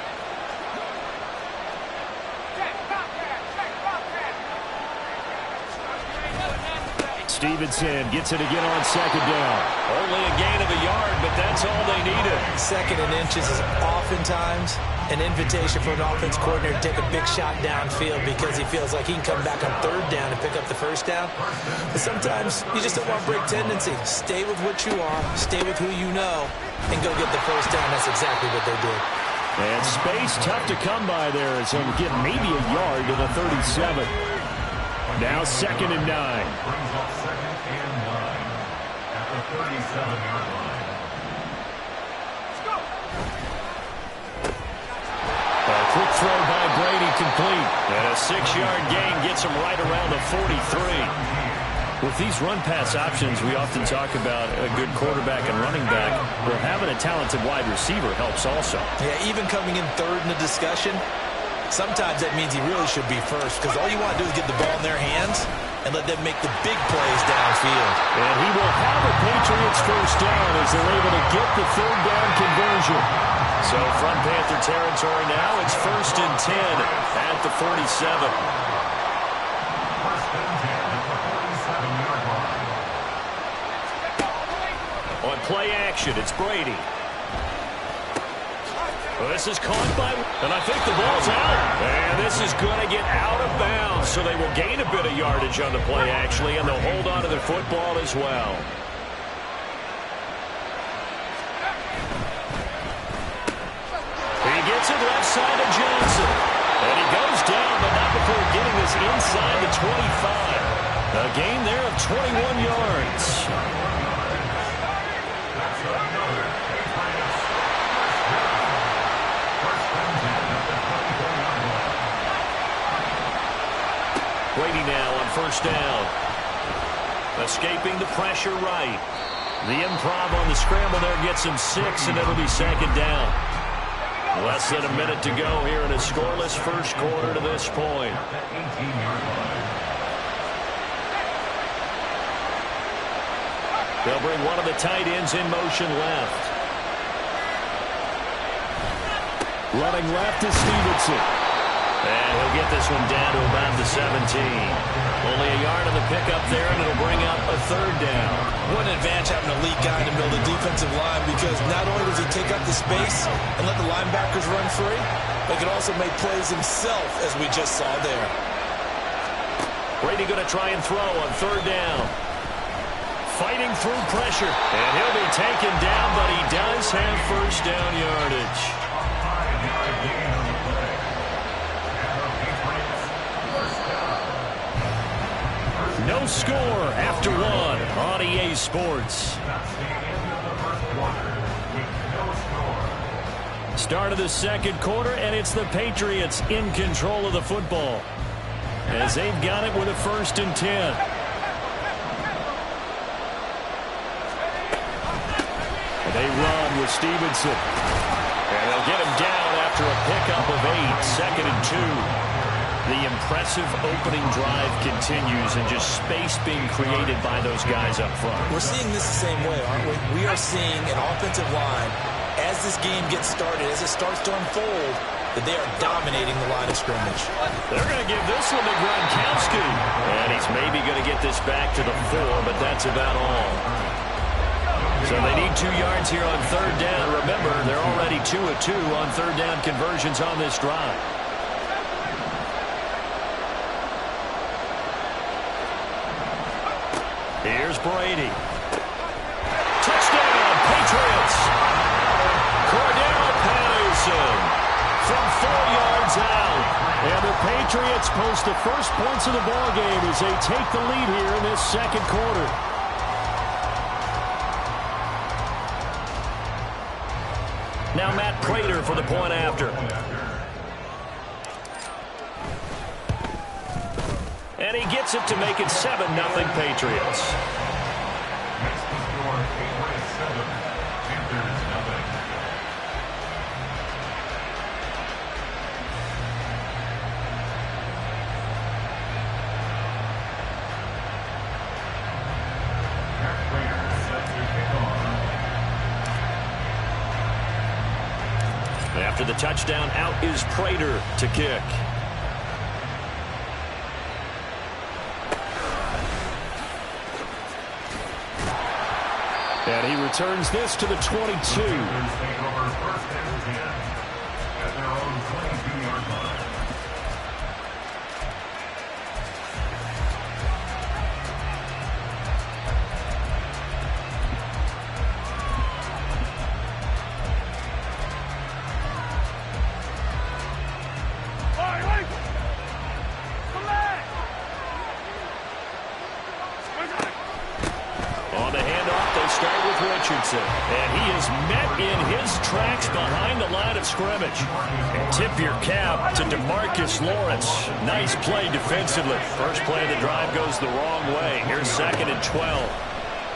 Stevenson gets it again on second down. Only a gain of a yard, but that's all they needed. Second and inches is oftentimes an invitation for an offense coordinator to take a big shot downfield because he feels like he can come back on third down and pick up the first down. But sometimes you just don't want break tendency. Stay with what you are, stay with who you know, and go get the first down. That's exactly what they did. And space tough to come by there as he'll get maybe a yard to the 37. Now second and 9. Brings up second and 9 at the 37-yard line. A quick throw by Brady complete. And a 6-yard gain gets him right around the 43. With these run-pass options, we often talk about a good quarterback and running back. Well, having a talented wide receiver helps also. Yeah, even coming in third in the discussion, sometimes that means he really should be first because all you want to do is get the ball in their hands and let them make the big plays downfield. And he will have a Patriots first down as they're able to get the third down conversion. So from Panther territory now, it's first and 10 at the 47. On play action, it's Brady. Well, this is caught by, and I think the ball's out. And this is going to get out of bounds, so they will gain a bit of yardage on the play, actually, and they'll hold on to the football as well. He gets it left side to Johnson. And he goes down, but not before getting this inside the 25. A gain there of 21 yards. Brady now on first down. Escaping the pressure right. The improv on the scramble there gets him 6, and it'll be second down. Less than a minute to go here in a scoreless first quarter to this point. They'll bring one of the tight ends in motion left. Running left is Stevenson. And he'll get this one down to about the 17. Only a yard on the pickup there, and it'll bring up a third down. What an advantage having an elite guy in the middle of the defensive line because not only does he take up the space and let the linebackers run free, but he can also make plays himself, as we just saw there. Brady going to try and throw on third down. fighting through pressure. And he'll be taken down, but he does have first down yardage. No score after one on EA Sports. Start of the second quarter, and it's the Patriots in control of the football as they've got it with a 1st and 10. They run with Stevenson. And they'll get him down after a pickup of 8, 2nd and 2. The impressive opening drive continues and just space being created by those guys up front. We're seeing this the same way, aren't we? We are seeing an offensive line, as this game gets started, as it starts to unfold, that they are dominating the line of scrimmage. They're going to give this one to Gronkowski. And he's maybe going to get this back to the 4, but that's about all. So they need 2 yards here on 3rd down. Remember, they're already 2 of 2 on 3rd down conversions on this drive. Here's Brady. Touchdown, Patriots. Cordell Patterson from 4 yards out. And the Patriots post the first points of the ballgame as they take the lead here in this second quarter. Now Matt Prater for the point after. And he gets it to make it 7-0 Patriots. After the touchdown, out is Prater to kick. And he returns this to the 22. And he is met in his tracks behind the line of scrimmage. And tip your cap to DeMarcus Lawrence. Nice play defensively. First play of the drive goes the wrong way. Here's 2nd and 12.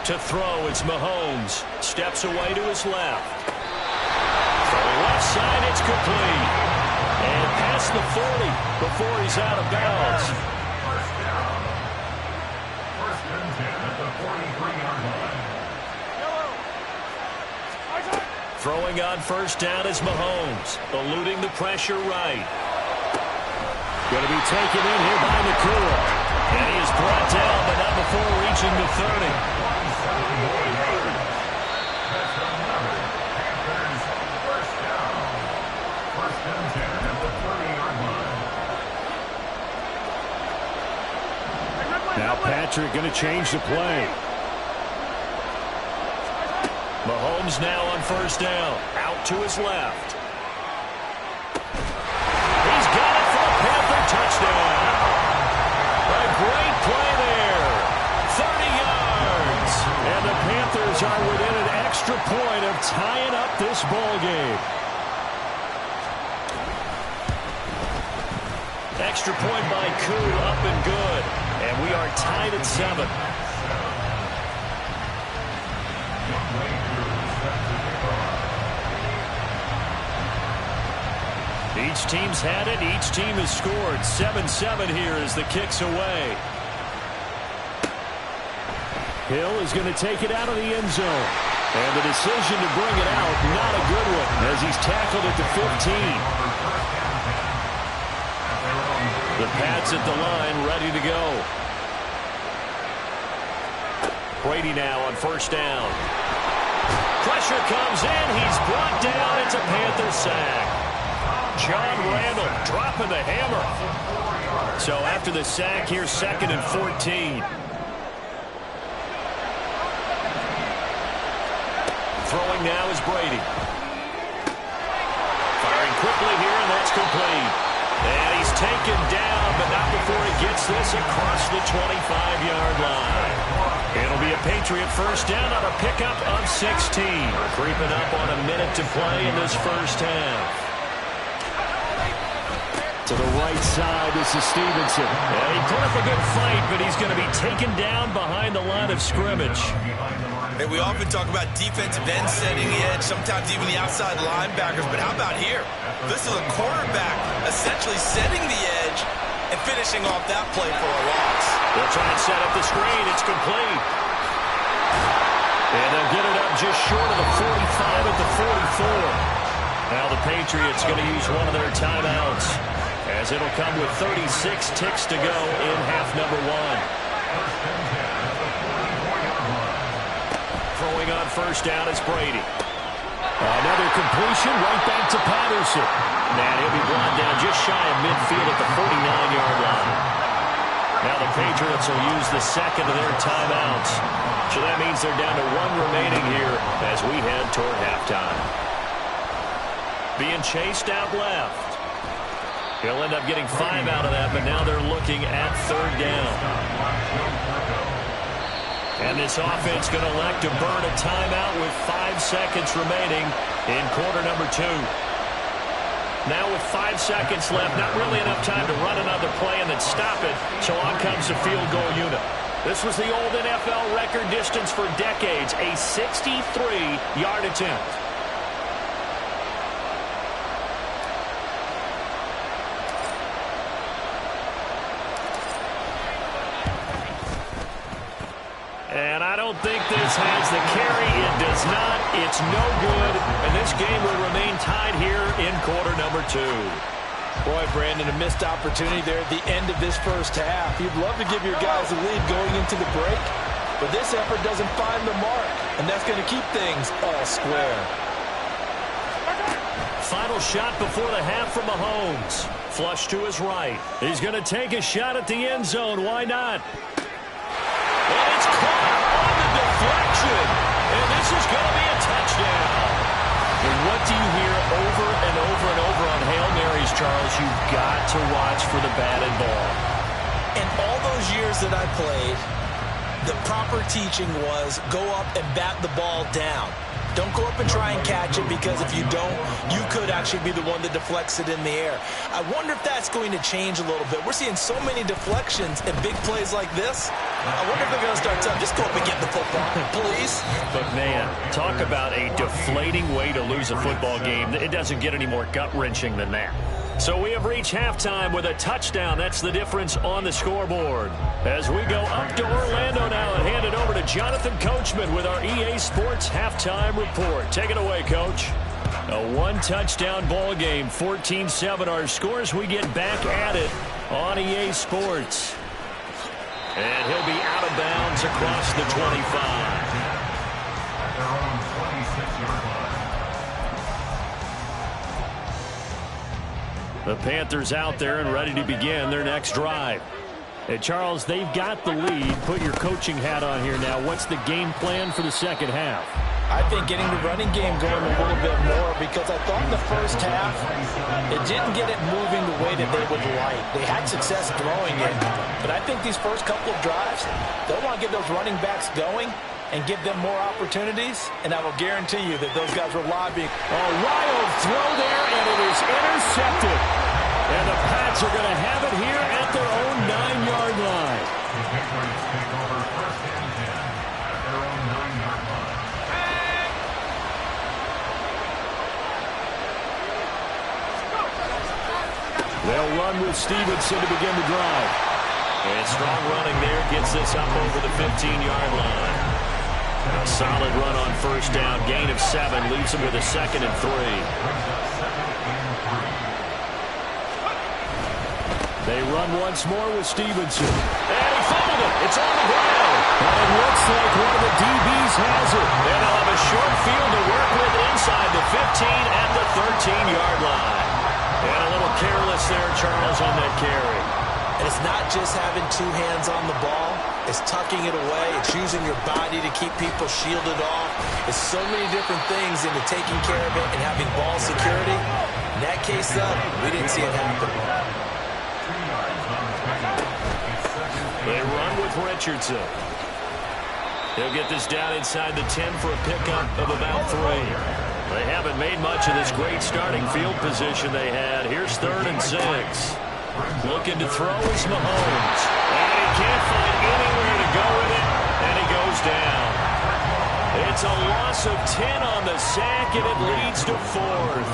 To throw, it's Mahomes. Steps away to his left. From the left side, it's complete. And past the 40 before he's out of bounds. First down. 1st and 10 at the 43-yard line. Throwing on 1st down is Mahomes, eluding the pressure right. Going to be taken in here by McCool. And he is brought down, but not before reaching the 30. That's another Panthers first down. 1st and 10 at the 30-yard line. Now Patrick going to change the play. Mahomes now on 1st down. Out to his left. He's got it for a Panther touchdown. A great play there. 30 yards. And the Panthers are within an extra point of tying up this ball game. Extra point by Koo, up and good. And we are tied at 7. Each team's had it. Each team has scored. 7-7 here as the kick's away. Hill is going to take it out of the end zone. And the decision to bring it out, not a good one, as he's tackled at the 15. The Pats at the line, ready to go. Brady now on 1st down. Pressure comes in. He's brought down. It's a Panther sack. John Randall dropping the hammer. So after the sack, here's 2nd and 14. Throwing now is Brady. Firing quickly here, and that's complete. And he's taken down, but not before he gets this across the 25-yard line. It'll be a Patriot first down on a pickup of 16. Creeping up on a minute to play in this first half. To the right side, this is Stevenson. And he put up a good fight, but he's going to be taken down behind the line of scrimmage. Hey, we often talk about defensive ends setting the edge, sometimes even the outside linebackers, but how about here? This is a quarterback essentially setting the edge and finishing off that play for a loss. They'll try and set up the screen. It's complete. And they'll get it up just short of the 45 at the 44. Now the Patriots going to use one of their timeouts, as it'll come with 36 ticks to go in half number one. Throwing on first down is Brady. Another completion right back to Patterson. And he'll be brought down just shy of midfield at the 49-yard line. Now the Patriots will use the second of their timeouts. So that means they're down to one remaining here as we head toward halftime. Being chased out left. He'll end up getting 5 out of that, but now they're looking at third down. And this offense going to elect to burn a timeout with 5 seconds remaining in quarter number 2. Now with 5 seconds left, not really enough time to run another play and then stop it, so on comes the field goal unit. This was the old NFL record distance for decades, a 63-yard attempt. And I don't think this has the carry. It does not. It's no good. And this game will remain tied here in quarter number 2. Boy, Brandon, a missed opportunity there at the end of this first half. You'd love to give your guys a lead going into the break, but this effort doesn't find the mark, and that's going to keep things all square. Final shot before the half from Mahomes. Flush to his right. He's going to take a shot at the end zone. Why not? And it's caught on the deflection. And this is going to be a touchdown. And what do you hear over and over and over on Hail Marys, Charles? You've got to watch for the batted ball. In all those years that I played, the proper teaching was go up and bat the ball down. Don't go up and try and catch it, because if you don't, you could actually be the one that deflects it in the air. I wonder if that's going to change a little bit. We're seeing so many deflections and big plays like this. I wonder if they're going to start telling, just go up and get the football, please. But, man, talk about a deflating way to lose a football game. It doesn't get any more gut-wrenching than that. So we have reached halftime with a touchdown. That's the difference on the scoreboard. As we go up to Orlando now and hand it over to Jonathan Coachman with our EA Sports Halftime Report. Take it away, Coach. A one-touchdown ball game, 14-7 our scores. We get back at it on EA Sports. And he'll be out of bounds across the 25. The Panthers out there and ready to begin their next drive. Hey, Charles, they've got the lead. Put your coaching hat on here now. What's the game plan for the second half? I think getting the running game going a little bit more, because I thought in the first half it didn't get it moving the way that they would like. They had success throwing it, but I think these first couple of drives, they'll want to get those running backs going and give them more opportunities, and I will guarantee you that those guys were lobbying. A wild throw there, and it is intercepted. And the Pats are going to have it here at their own 9-yard line. The Patriots take over first and 10 at their own 9-yard line. They'll run with Stevenson to begin the drive. And strong running there gets this up over the 15-yard line. A solid run on first down. Gain of 7 leaves him with a 2nd and 3. They run once more with Stevenson. And he fumbled it. It's on the ground. And it looks like one of the DBs has it. And they'll have a short field to work with inside the 15 at the 13-yard line. And a little careless there, Charles, on that carry. And it's not just having 2 hands on the ball. It's tucking it away. It's using your body to keep people shielded off. It's so many different things into taking care of it and having ball security. In that case, though, we didn't see it happen. They run with Richardson. He'll get this down inside the 10 for a pickup of about 3. They haven't made much of this great starting field position they had. Here's 3rd and 6. Looking to throw is Mahomes. And he can't find anywhere to go with it, and he goes down. It's a loss of 10 on the sack, and it leads to 4th.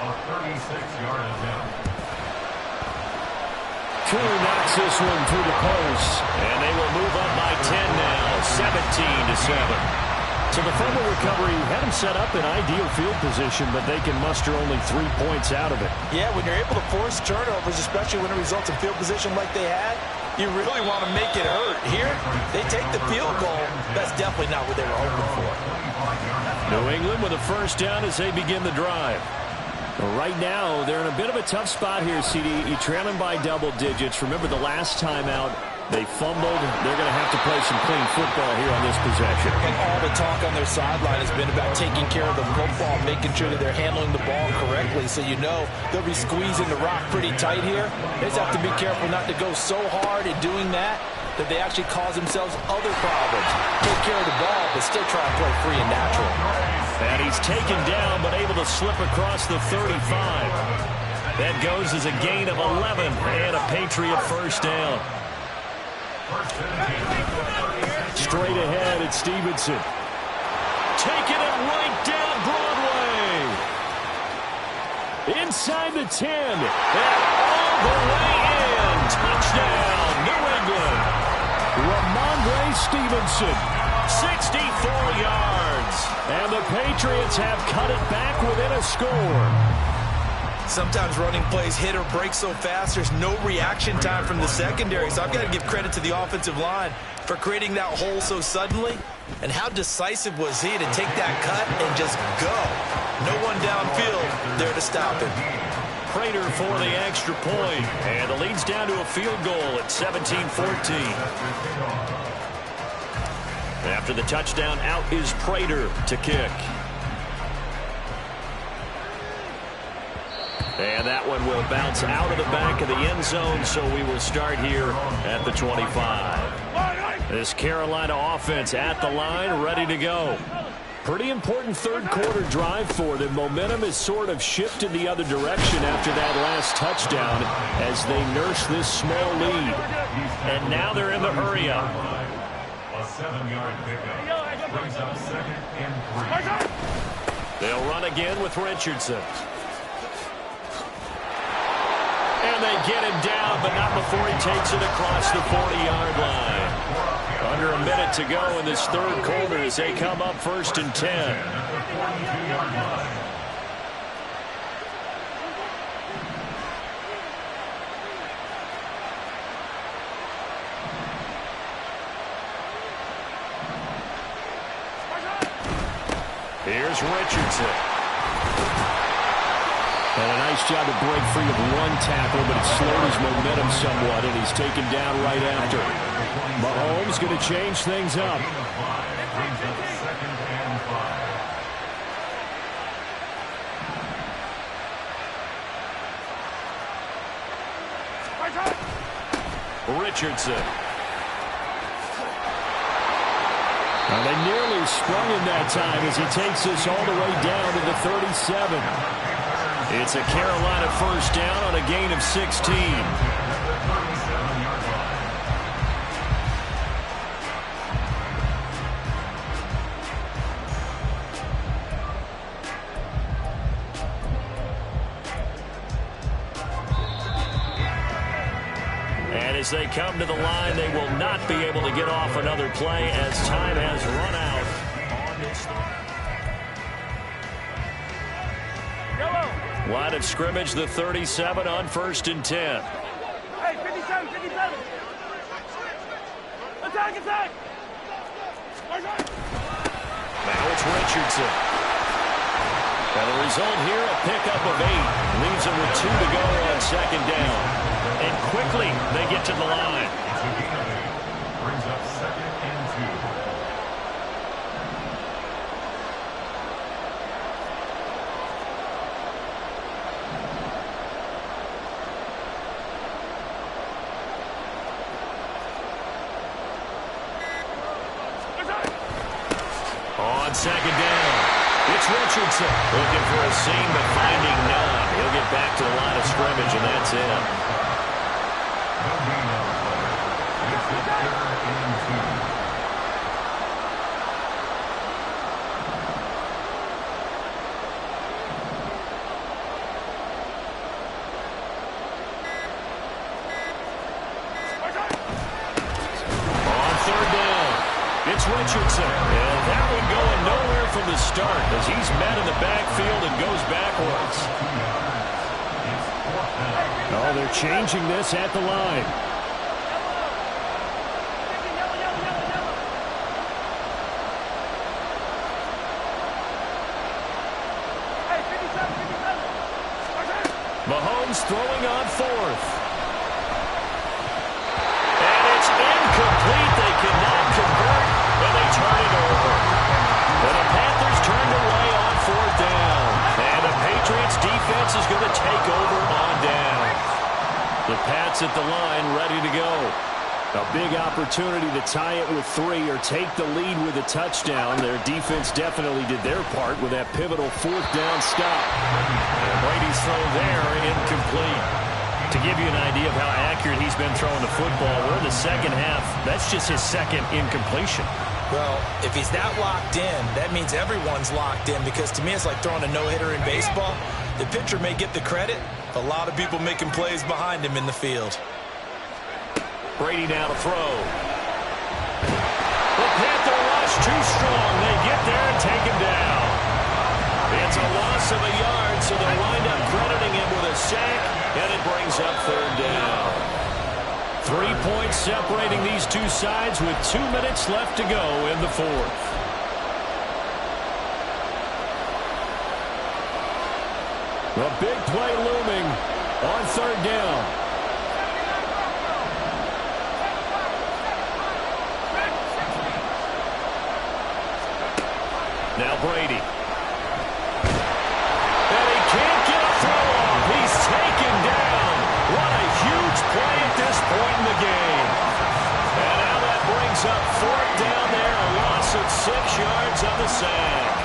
A 36-yard attempt. True knocks this one through the post, and they will move up by 10 now, 17-7. So the fumble recovery had them set up in ideal field position, but they can muster only 3 points out of it. Yeah, when you're able to force turnovers, especially when it results in field position like they had, you really want to make it hurt. Here, they take the field goal. That's definitely not what they were hoping for. New England with a first down as they begin the drive. Right now, they're in a bit of a tough spot here, CD. You're trailing by double digits. Remember the last time out, they fumbled. They're going to have to play some clean football here on this possession. And all the talk on their sideline has been about taking care of the football, making sure that they're handling the ball correctly. So you know they'll be squeezing the rock pretty tight here. They just have to be careful not to go so hard in doing that they actually cause themselves other problems. Take care of the ball, but still try and play free and natural. And he's taken down, but able to slip across the 35. That goes as a gain of 11 and a Patriot first down. Straight ahead, it's Stevenson. Taking it right down Broadway. Inside the 10. And all the way in. Touchdown, New England. Ramondre Stevenson, 64 yards. And the Patriots have cut it back within a score. Sometimes running plays hit or break so fast, there's no reaction time from the secondary. So I've got to give credit to the offensive line for creating that hole so suddenly. And how decisive was he to take that cut and just go? No one downfield there to stop him. Prater for the extra point. And the lead's down to a field goal at 17-14. After the touchdown, out is Prater to kick. And that one will bounce out of the back of the end zone, so we will start here at the 25. This Carolina offense at the line, ready to go. Pretty important third quarter drive for them. Momentum has sort of shifted the other direction after that last touchdown as they nurse this small lead. And now they're in the hurry up. A 7-yard pickup brings up 2nd and 3. They'll run again with Richardson. And they get him down, but not before he takes it across the 40-yard line. Under a minute to go in this third quarter as they come up 1st and 10. Here's Richardson. And a nice job to break free of one tackle, but it slowed his momentum somewhat, and he's taken down right after. Mahomes going to change things up. Richardson. Now they nearly sprung him that time as he takes this all the way down to the 37. It's a Carolina first down on a gain of 16. And as they come to the line, they will not be able to get off another play as time has run out on this. Line of scrimmage, the 37 on 1st and 10. Hey, 57, 57. Attack, attack. Now it's Richardson. And the result here, a pickup of 8. Leaves them with 2 to go on 2nd down. And quickly, they get to the line. On second down, it's Richardson. Looking for a seam, but finding none. He'll get back to the line of scrimmage, and that's it. Richardson, and that one going nowhere from the start as he's met in the backfield and goes backwards. Oh, they're changing this at the line. Mahomes throwing on fourth. And it's incomplete. They cannot convert. And they turn it over. And the Panthers turned away on fourth down. And the Patriots defense is going to take over on down. The Pats at the line ready to go. A big opportunity to tie it with 3 or take the lead with a touchdown. Their defense definitely did their part with that pivotal fourth down stop. And Brady's throw there incomplete. To give you an idea of how accurate he's been throwing the football, we're in the second half. That's just his second incompletion. Well, if he's that locked in, that means everyone's locked in, because to me it's like throwing a no-hitter in baseball. The pitcher may get the credit. A lot of people making plays behind him in the field. Brady now to throw. The Panther rush too strong. They get there and take him down. It's a loss of a yard, so they'll wind up crediting him with a sack, and it brings up third down. 3 points separating these two sides with 2 minutes left to go in the fourth. A big play looming on third down. Now Brady. And he can't get a throw off. He's taken down. What a huge play at this point in the game. And now that brings up fourth down there. A loss of 6 yards on the sack.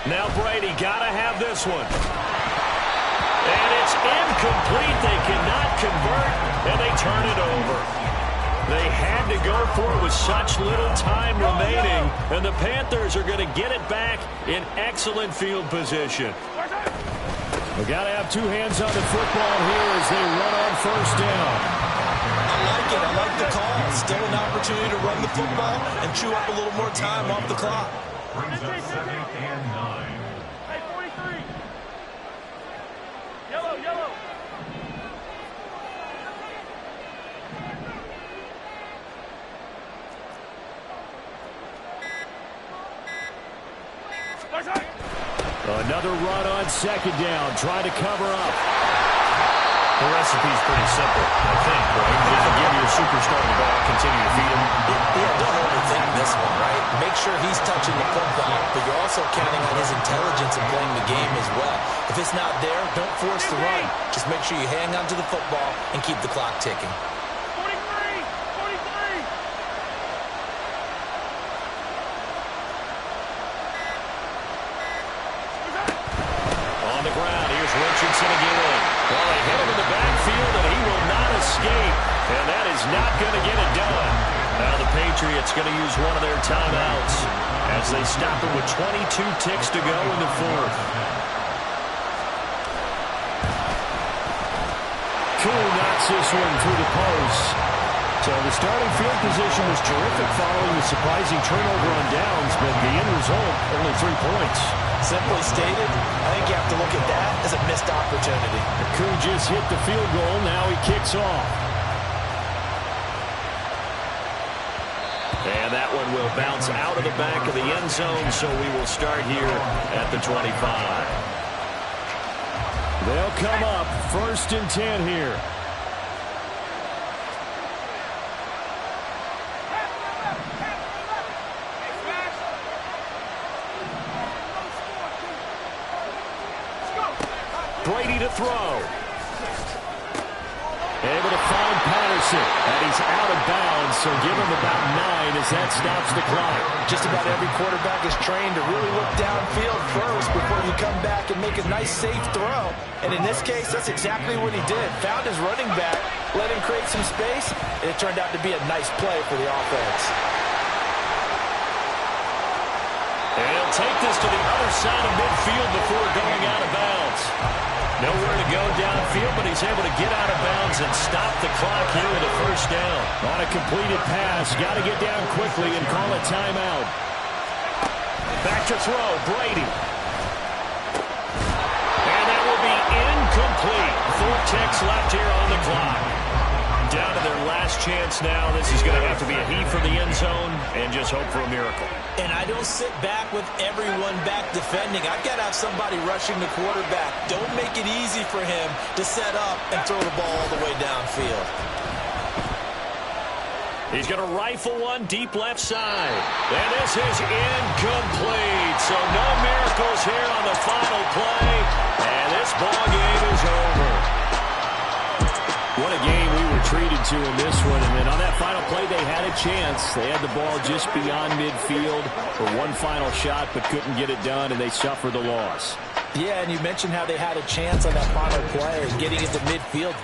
Now Brady got to have this one. And it's incomplete. They cannot convert, and they turn it over. They had to go for it with such little time remaining, and the Panthers are going to get it back in excellent field position. We've got to have 2 hands on the football here as they run on first down. I like it. I like the call. Still an opportunity to run the football and chew up a little more time off the clock. Brings up 2nd and 9. Hey, 43. Yellow, yellow. Another run on second down. Try to cover up. The recipe's pretty simple, I think, right? Just to give your superstar the ball, continue to feed him. Yeah, don't overthink this one, right? Make sure he's touching the football, but you're also counting on his intelligence in playing the game as well. If it's not there, don't force the run. Just make sure you hang on to the football and keep the clock ticking. 43! 43! On the ground, here's Richardson again. Well, they hit him in the backfield, and he will not escape. And that is not going to get it done. Now the Patriots going to use one of their timeouts as they stop it with 22 ticks to go in the fourth. Cool knocks this one through the post. So the starting field position was terrific following the surprising turnover on downs, but the end result, only 3 points. Simply stated, I think you have to look at that as a missed opportunity. Koo just hit the field goal. Now he kicks off. And that one will bounce out of the back of the end zone, so we will start here at the 25. They'll come up 1st and 10 here. Brady to throw. Able to find Patterson, and he's out of bounds, so give him about 9 as that stops the clock. Just about every quarterback is trained to really look downfield first before you come back and make a nice, safe throw. And in this case, that's exactly what he did. Found his running back, let him create some space, and it turned out to be a nice play for the offense. And he'll take this to the other side of midfield before going out of bounds. Nowhere to go downfield, but he's able to get out of bounds and stop the clock here with a first down. On a completed pass, got to get down quickly and call a timeout. Back to throw, Brady. And that will be incomplete. 4 ticks left here on the clock. Down to their last chance now. This is going to have to be a heave from the end zone and just hope for a miracle. And I don't sit back with everyone back defending. I've got to have somebody rushing the quarterback. Don't make it easy for him to set up and throw the ball all the way downfield. He's going to rifle one deep left side. And this is incomplete. So no miracles here on the final play. And this ball game is over. What a game we were treated to in this one. And then on that final play, they had a chance. They had the ball just beyond midfield for one final shot, but couldn't get it done, and they suffered the loss. Yeah, and you mentioned how they had a chance on that final play, getting into midfield.